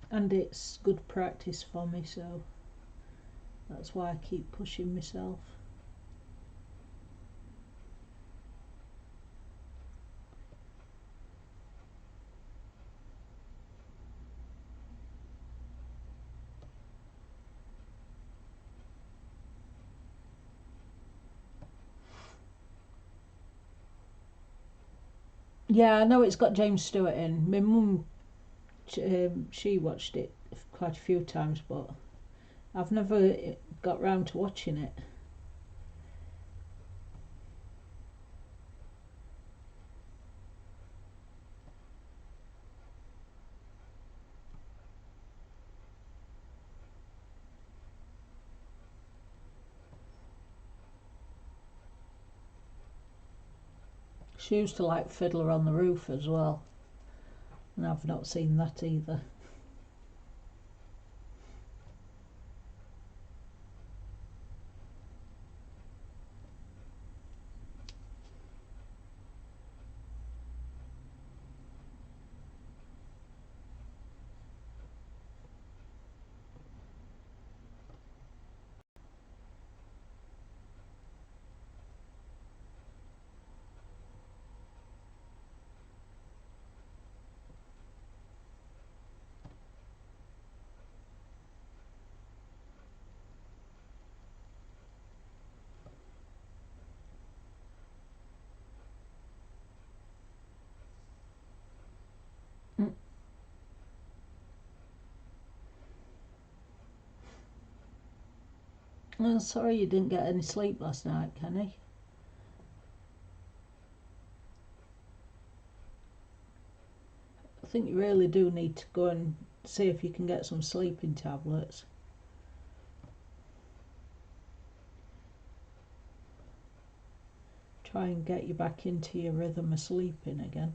And it's good practice for me, so that's why I keep pushing myself. Yeah, I know it's got James Stewart in. My mum, she watched it quite a few times, but I've never got round to watching it. She used to like Fiddler on the Roof as well, and I've not seen that either. I'm sorry you didn't get any sleep last night, Kenny. I think you really do need to go and see if you can get some sleeping tablets. Try and get you back into your rhythm of sleeping again.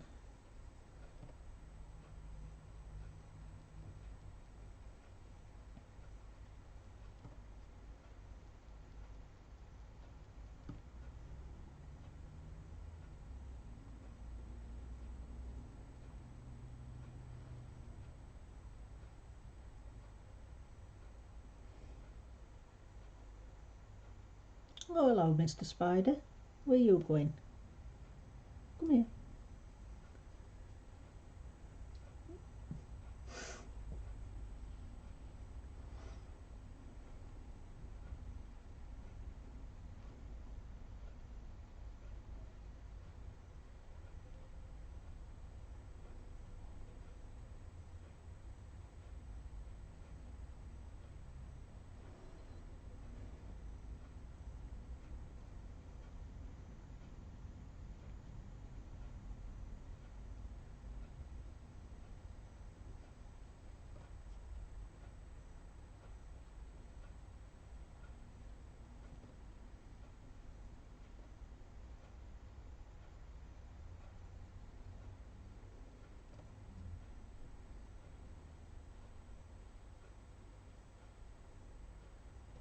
Oh, hello, Mr. Spider. Where are you going? Come here.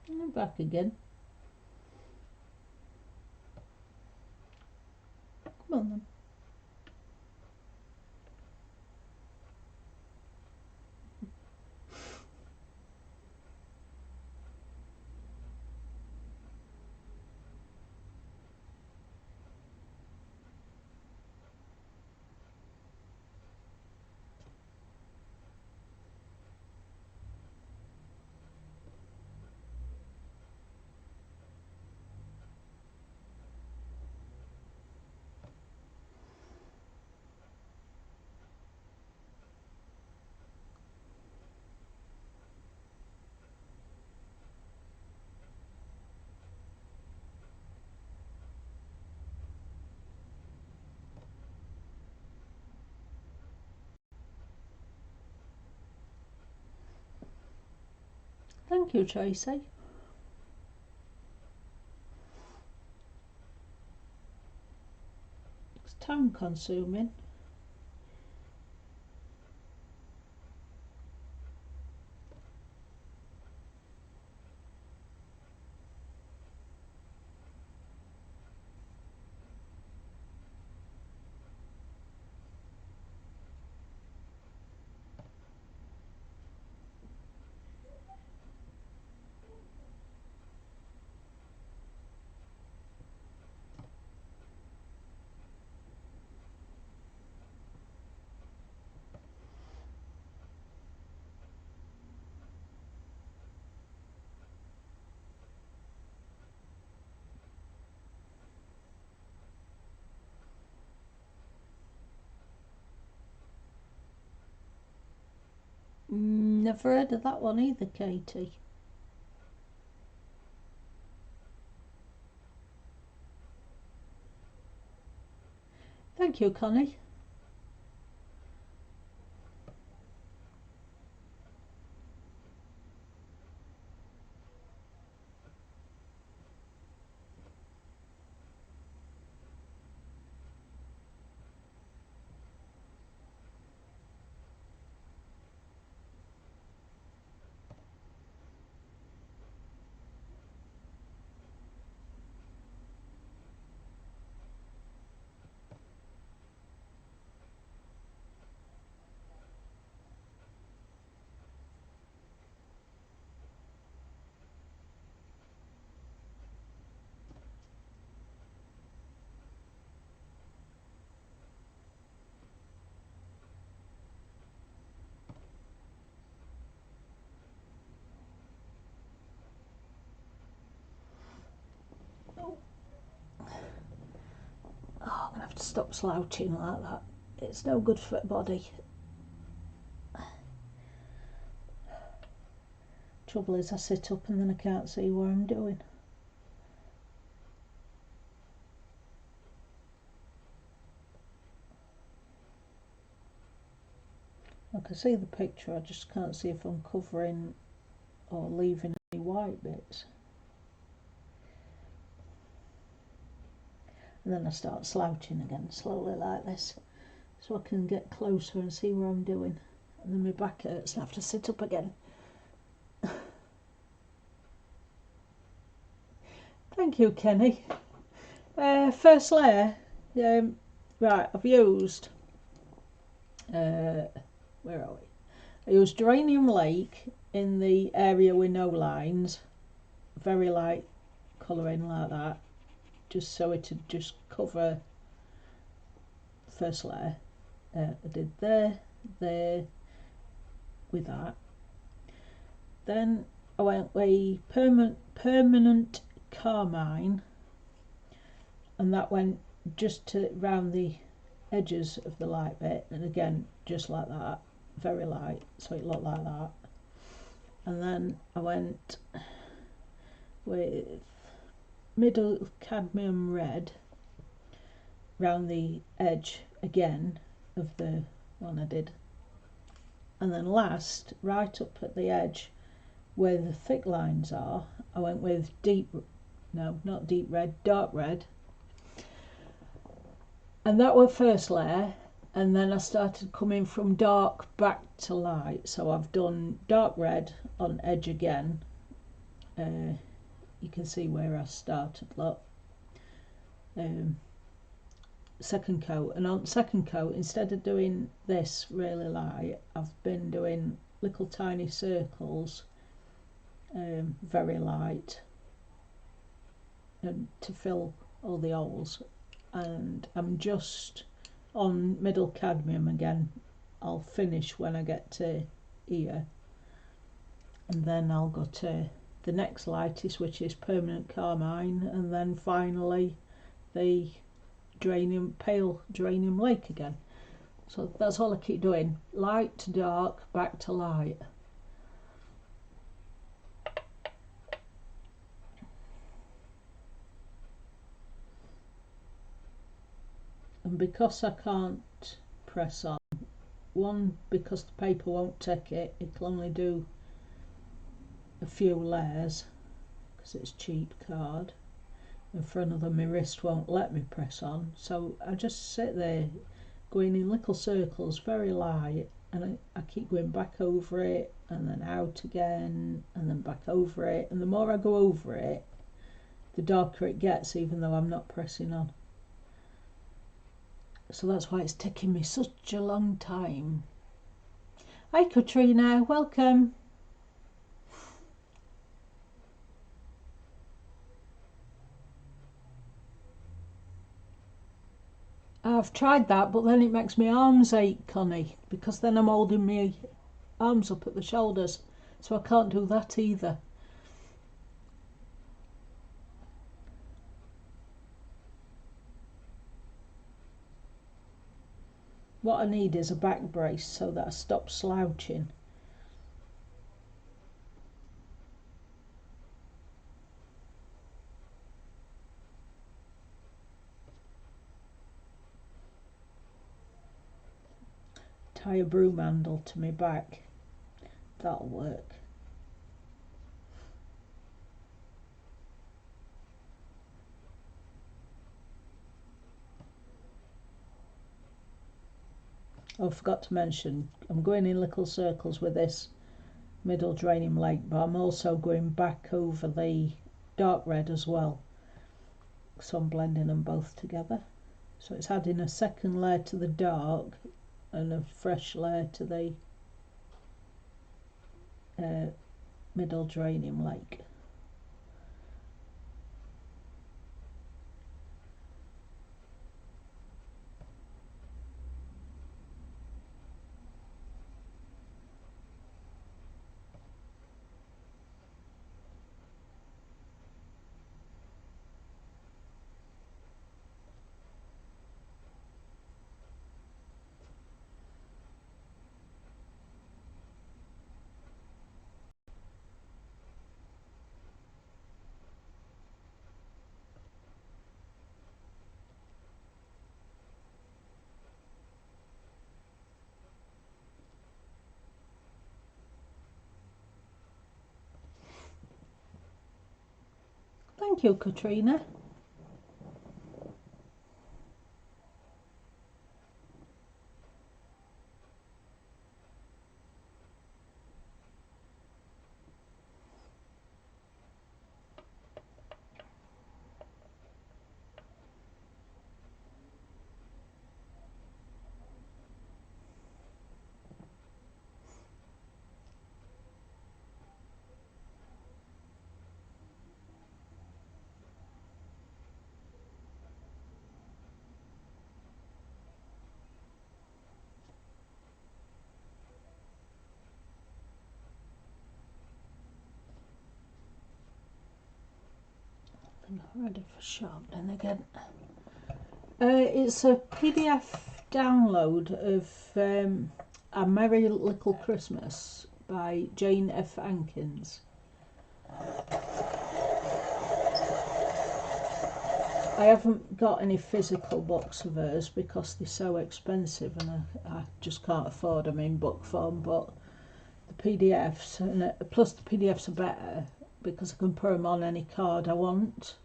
I'm back again. Come on then. Thank you, Tracy. It's time consuming. Never heard of that one either, Katie. Thank you, Connie. I'm gonna have to stop slouching like that. It's no good for the body. Trouble is, I sit up and then I can't see what I'm doing. I can see the picture, I just can't see if I'm covering or leaving any white bits. And then I start slouching again, slowly like this, so I can get closer and see what I'm doing. And then my back hurts and I have to sit up again. Thank you, Kenny. First layer, right, I've used, where are we? I used Geranium Lake in the area with no lines, very light colouring like that, just so it'd just cover the first layer. I did there with that. Then I went with permanent carmine, and that went just to round the edges of the light bit, and again just like that, very light, so it looked like that. And then I went with middle cadmium red round the edge again of the one I did, and then last, right up at the edge where the thick lines are, I went with dark red, and that was first layer. And then I started coming from dark back to light, so I've done dark red on edge again. You can see where I started, look. Second coat, and on second coat, instead of doing this really light, I've been doing little tiny circles, very light, and to fill all the holes. And I'm just on middle cadmium again. I'll finish when I get to here, and then I'll go to the next lightest, which is permanent carmine, and then finally the pale geranium lake again. So that's all I keep doing, light to dark, back to light. And because I can't press on, one, because the paper won't take it, it'll only do a few layers because it's cheat card, and for another my wrist won't let me press on, so I just sit there going in little circles, very light, and I keep going back over it and then out again and then back over it, and the more I go over it the darker it gets, even though I'm not pressing on. So that's why it's taking me such a long time. Hi Katrina, welcome. I've tried that, but then it makes my arms ache, Connie, because then I'm holding my arms up at the shoulders, so I can't do that either. What I need is a back brace so that I stop slouching. Tie a broom handle to my back. That'll work. Oh, I forgot to mention, I'm going in little circles with this middle draining lake, but I'm also going back over the dark red as well. So I'm blending them both together. So it's adding a second layer to the dark and a fresh layer to the middle draining lake. Thank you, Katrina. I think I'm ready for sharpening again. It's a PDF download of A Merry Little Christmas by Jane F Hankins. I haven't got any physical books of hers because they're so expensive and I just can't afford them in book form, but the PDFs, and plus the PDFs are better because I can put them on any card I want.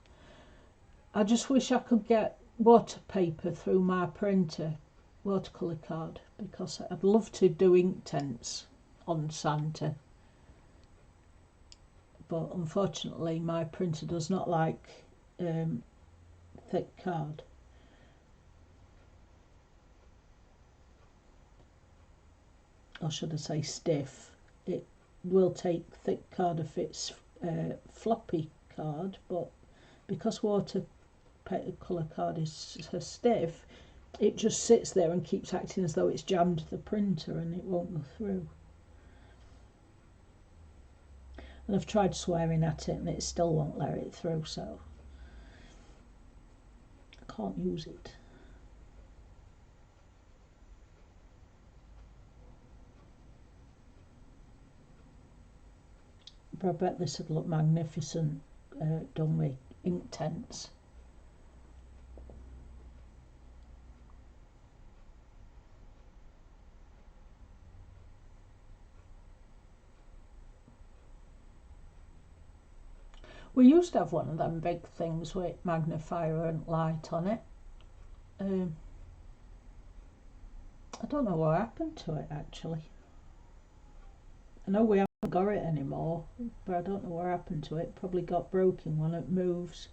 I just wish I could get waterpaper through my printer, watercolour card, because I'd love to do ink tents on Santa, but unfortunately my printer does not like thick card. Or should I say stiff. It will take thick card if it's floppy card, but because watercolour card is so stiff, it just sits there and keeps acting as though it's jammed the printer and it won't go through. And I've tried swearing at it and it still won't let it through, so I can't use it. But I bet this would look magnificent done with ink tents. We used to have one of them big things with magnifier and light on it. I don't know what happened to it actually. I know we haven't got it anymore, but I don't know what happened to it. Probably got broken when it moves.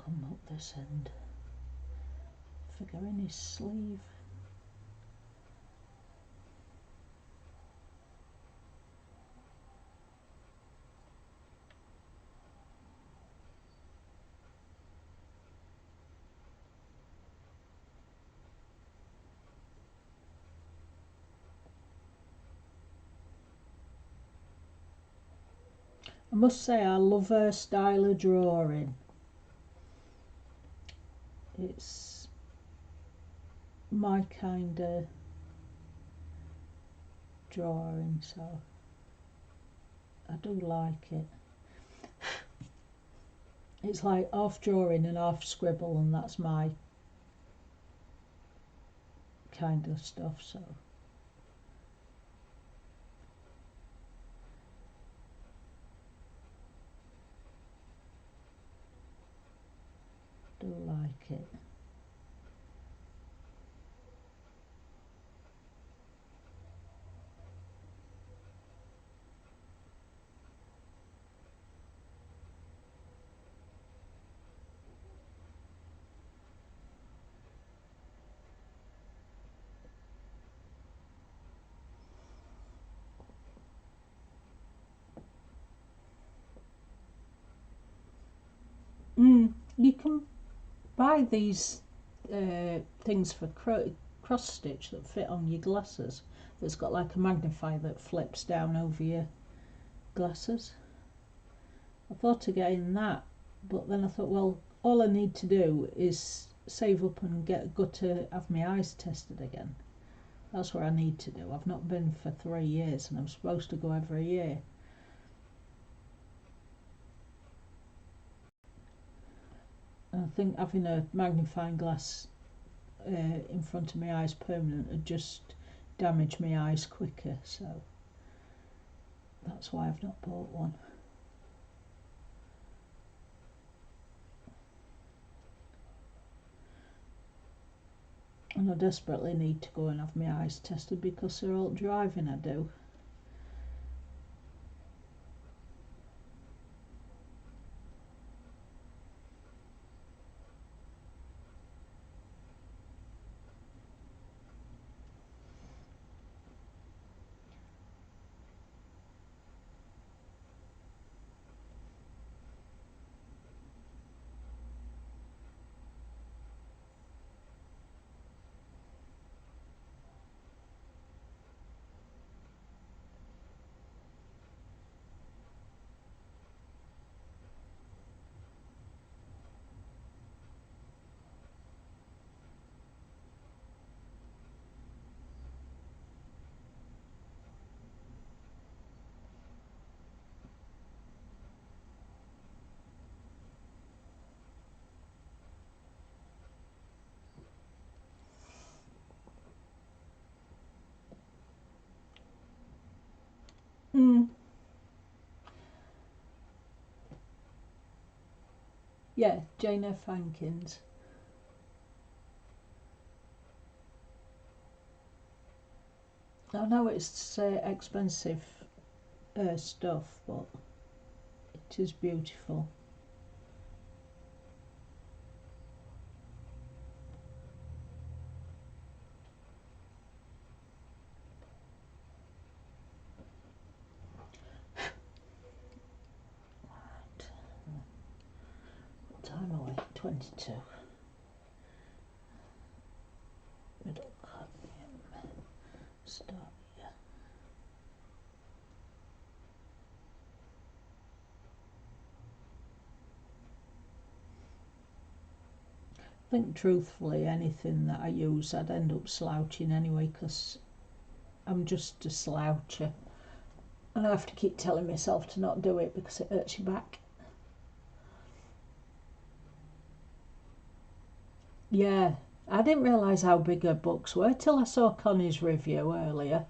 Come up this end. Figure in his sleeve. I must say I love her style of drawing. It's my kind of drawing, so I do like it. It's like half drawing and half scribble, and that's my kind of stuff, so do like it. You can buy these things for cross stitch that fit on your glasses. That's got like a magnifier that flips down over your glasses. I thought of getting that, but then I thought, well, all I need to do is save up and go to have my eyes tested again. That's what I need to do. I've not been for 3 years, and I'm supposed to go every year. And I think having a magnifying glass in front of my eyes permanent would just damage my eyes quicker, so that's why I've not bought one. And I desperately need to go and have my eyes tested because they're all driving I do. Yeah, Jane F Hankins. I know it's expensive stuff, but it is beautiful. Right. What time are we? 22. Middle cut. Start here. I think truthfully anything that I use I'd end up slouching anyway because I'm just a sloucher. And I have to keep telling myself to not do it because it hurts your back. Yeah, I didn't realise how big her books were till I saw Connie's review earlier.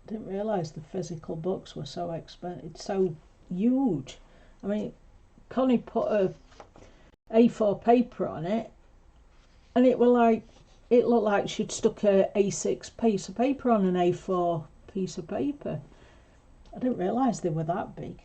Didn't realise the physical books were so expensive. It's so huge. I mean, Connie put a A4 paper on it, and it looked like she'd stuck a A6 piece of paper on an A4 piece of paper. I didn't realise they were that big.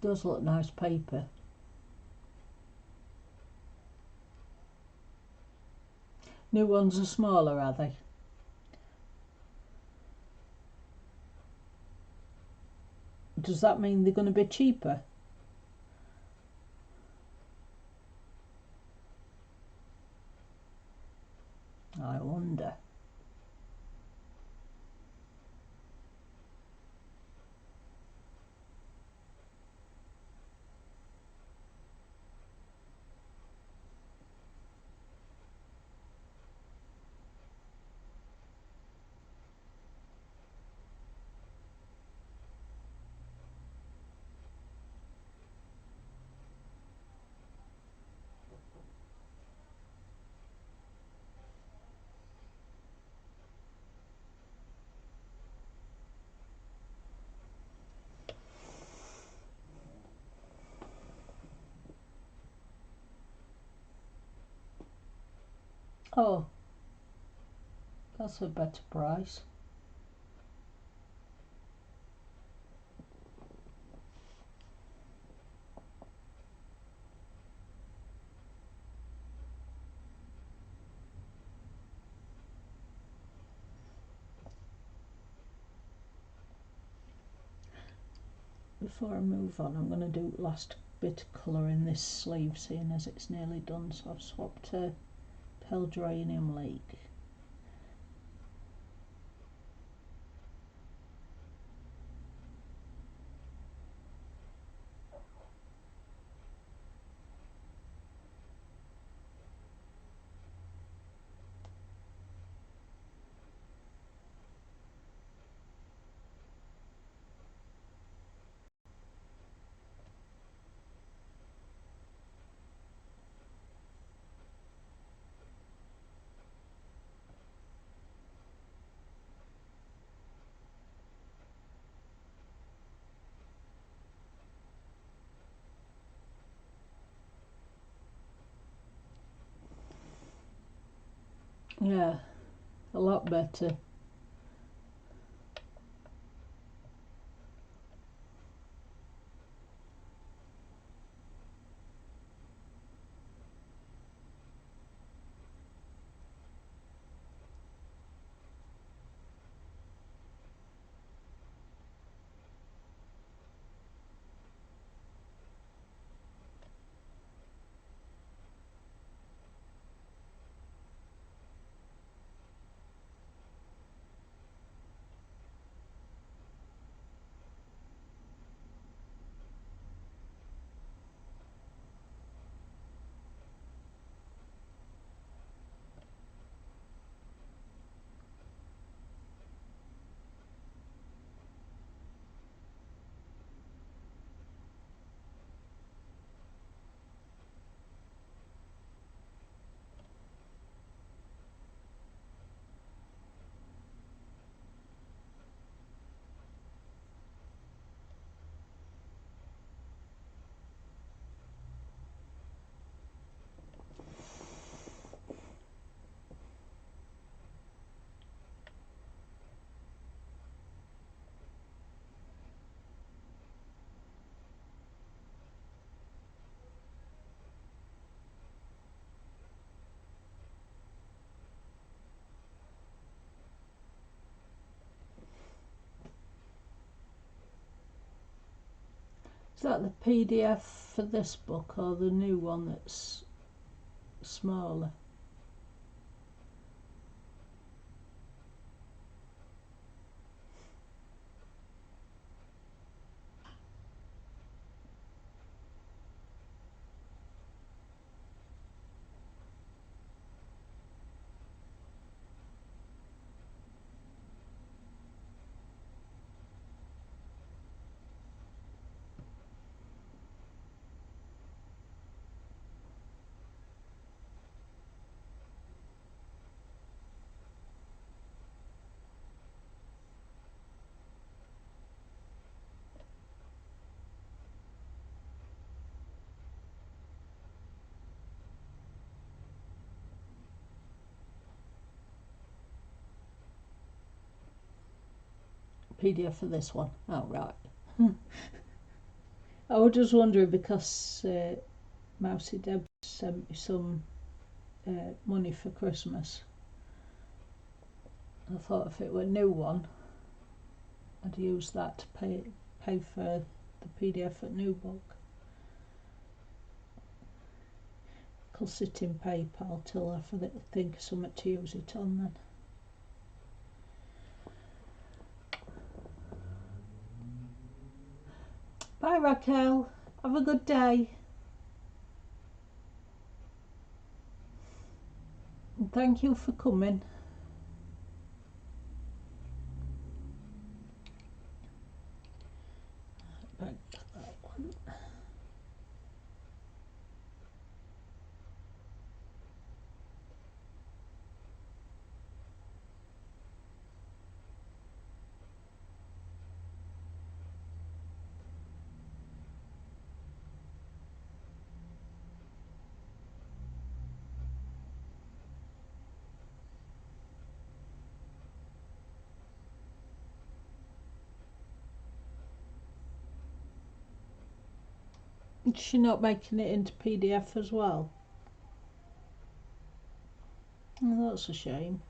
Does look nice paper. New ones are smaller, are they? Does that mean they're going to be cheaper? I wonder. Oh, that's a better price. Before I move on, I'm going to do last bit of colour in this sleeve, seeing as it's nearly done. So I've swapped Peldranium Lake. Yeah, a lot better. Is that the PDF for this book or the new one that's smaller? PDF for this one. Oh, right. I was just wondering because Mousy Deb sent me some money for Christmas. I thought if it were a new one, I'd use that to pay for the PDF at new book. I'll sit in PayPal till I think of something to use it on then. Bye Raquel, have a good day. And thank you for coming. Back to that one. Is she not making it into PDF as well? Oh, that's a shame.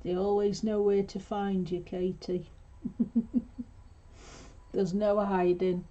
They always know where to find you, Katie. There's no hiding.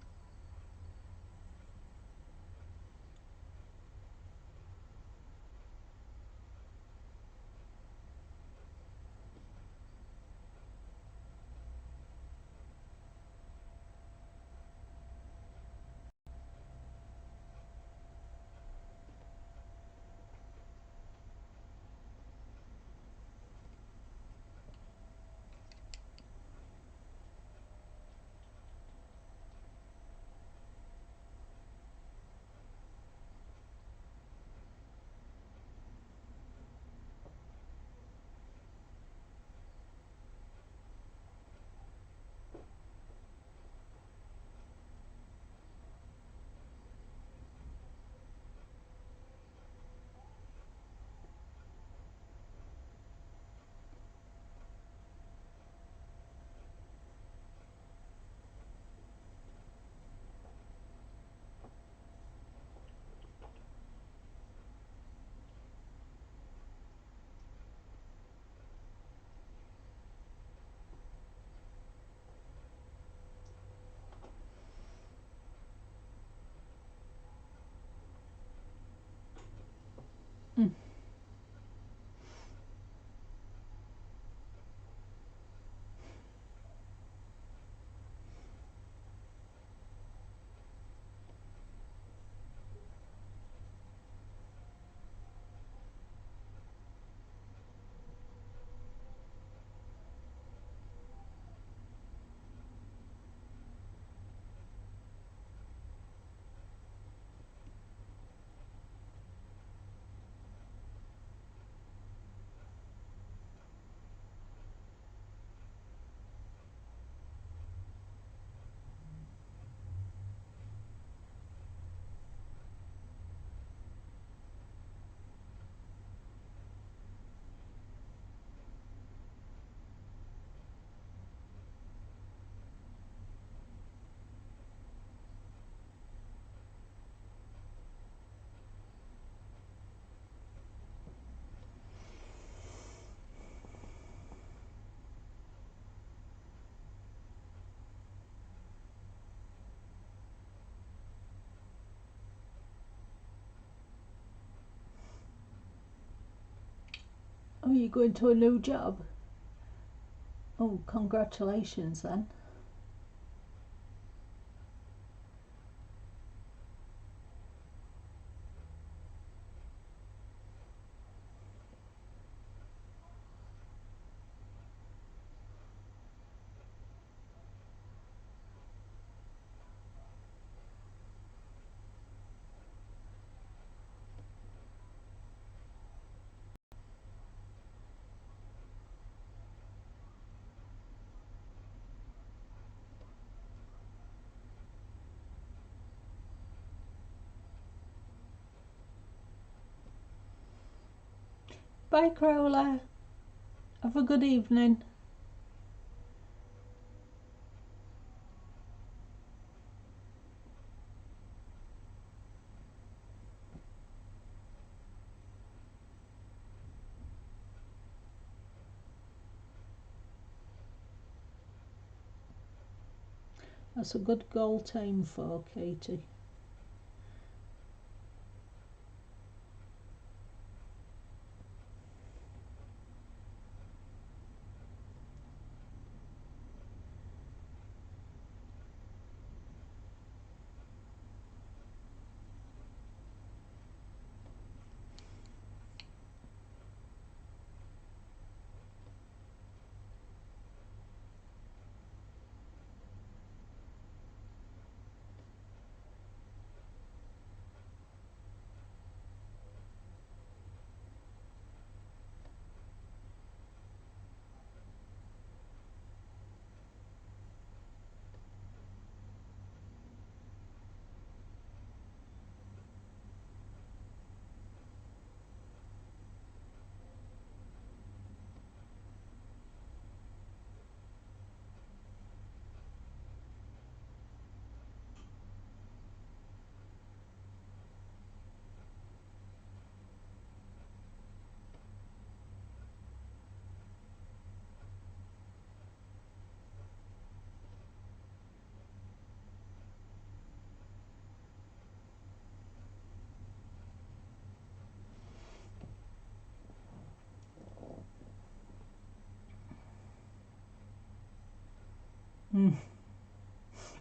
you going to a new job? Oh, congratulations then. Bye, Crowley. Have a good evening. That's a good goal to aim for, Katie.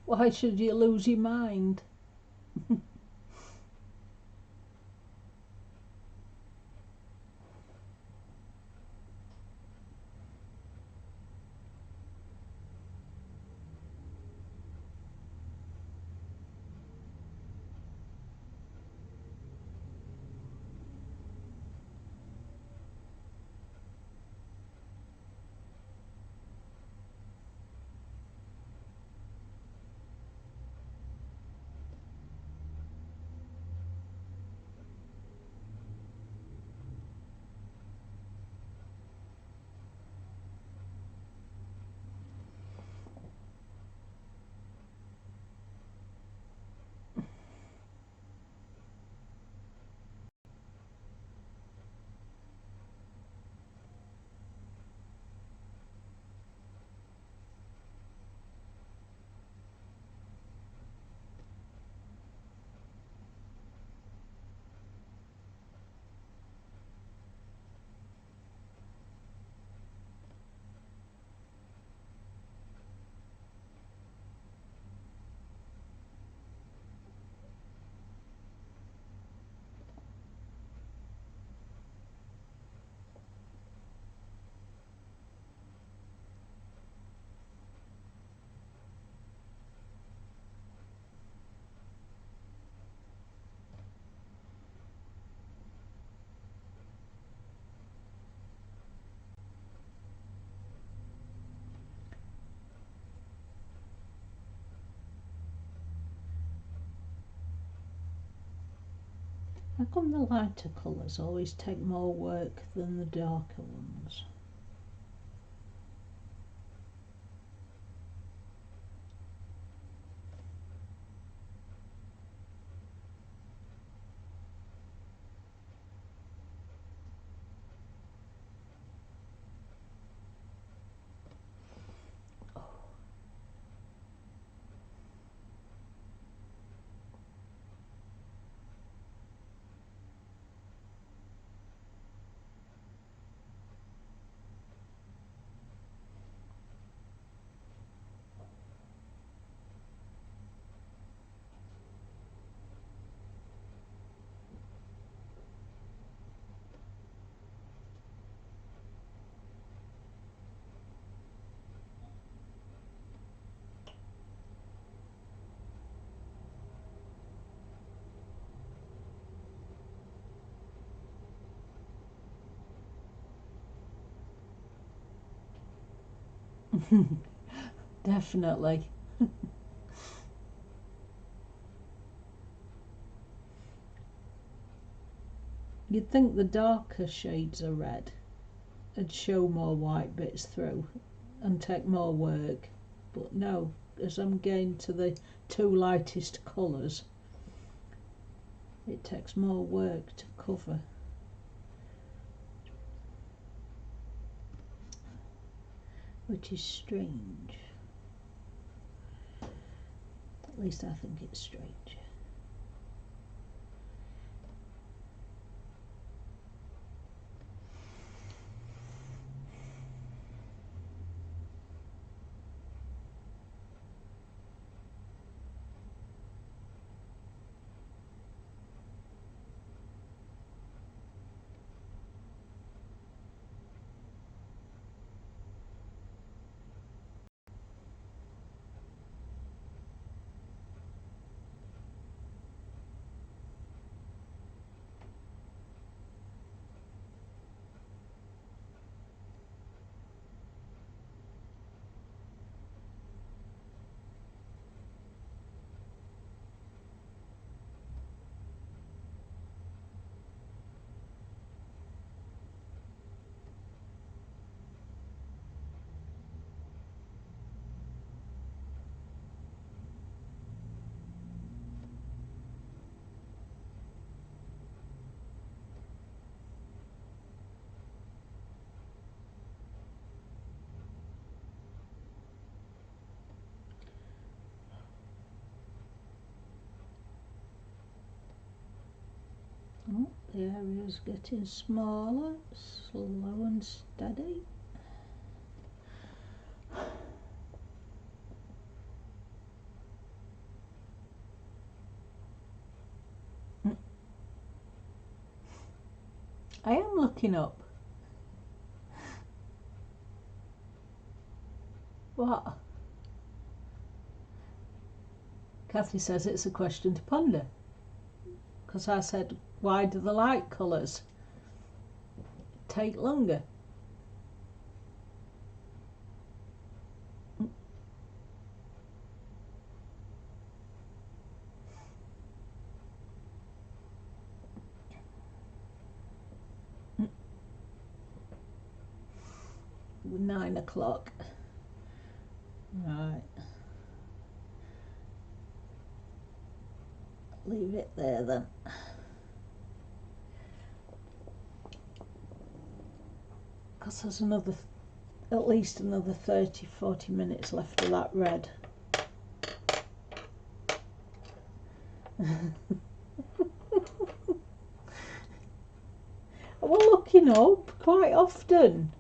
Why should you lose your mind? How come the lighter colours always take more work than the darker ones? Definitely. You'd think the darker shades of red would show more white bits through and take more work, but no, as I'm getting to the two lightest colours, it takes more work to cover. Which is strange. At least I think it's strange. Oh, the area's getting smaller, slow and steady. I am looking up. What? Kathy says it's a question to ponder. Because I said, why do the light colours take longer? With 9 o'clock. Right. Leave it there then. Because there's at least another 30-40 minutes left of that red. We're looking up quite often.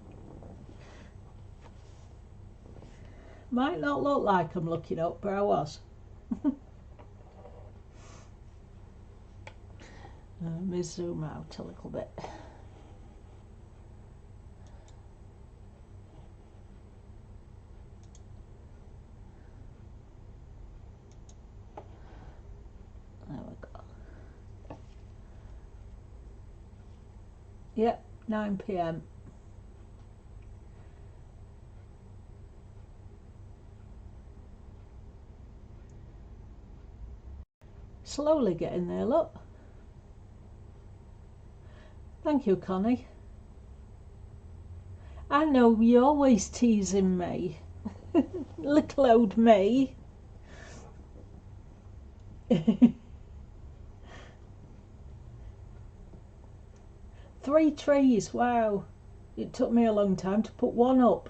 Might not look like I'm looking up, but I was. Let me zoom out a little bit. There we go. Yep, 9 p.m. Slowly getting there, look. Thank you, Connie. I know you're always teasing me. Little old me. 3 trees, wow. It took me a long time to put one up.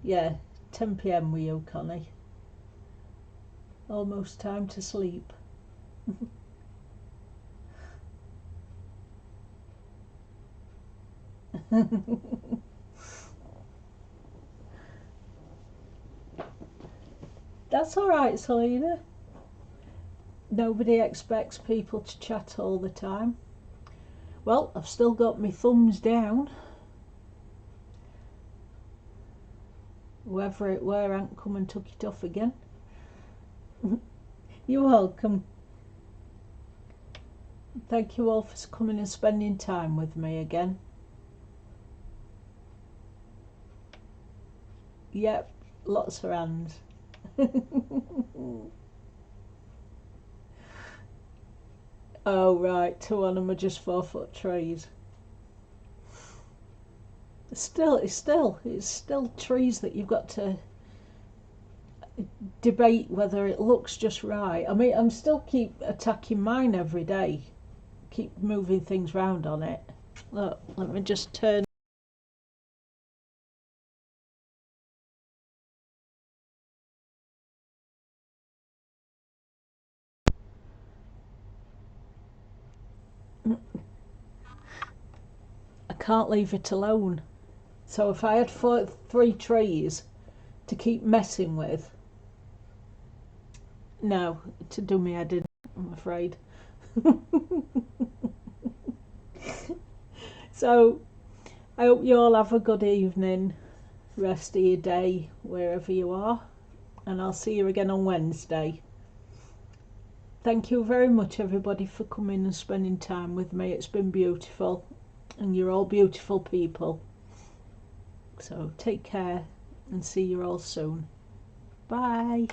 Yeah, 10 p.m. with you, Connie. Almost time to sleep. That's alright, Selena. Nobody expects people to chat all the time. Well, I've still got my thumbs down. Whoever it were ain't come and took it off again. You're welcome. Thank you all for coming and spending time with me again. Yep, lots of hands. Oh right, two of them are just 4 foot trees. It's still trees that you've got to debate whether it looks just right. I mean, I'm still keep attacking mine every day, keep moving things round on it. Look, let me just turn. I can't leave it alone. So if I had three trees to keep messing with, no, to do me head in, I'm afraid. So I hope you all have a good evening, rest of your day, wherever you are, and I'll see you again on Wednesday. Thank you very much, everybody, for coming and spending time with me. It's been beautiful, and you're all beautiful people. So take care and see you all soon. Bye.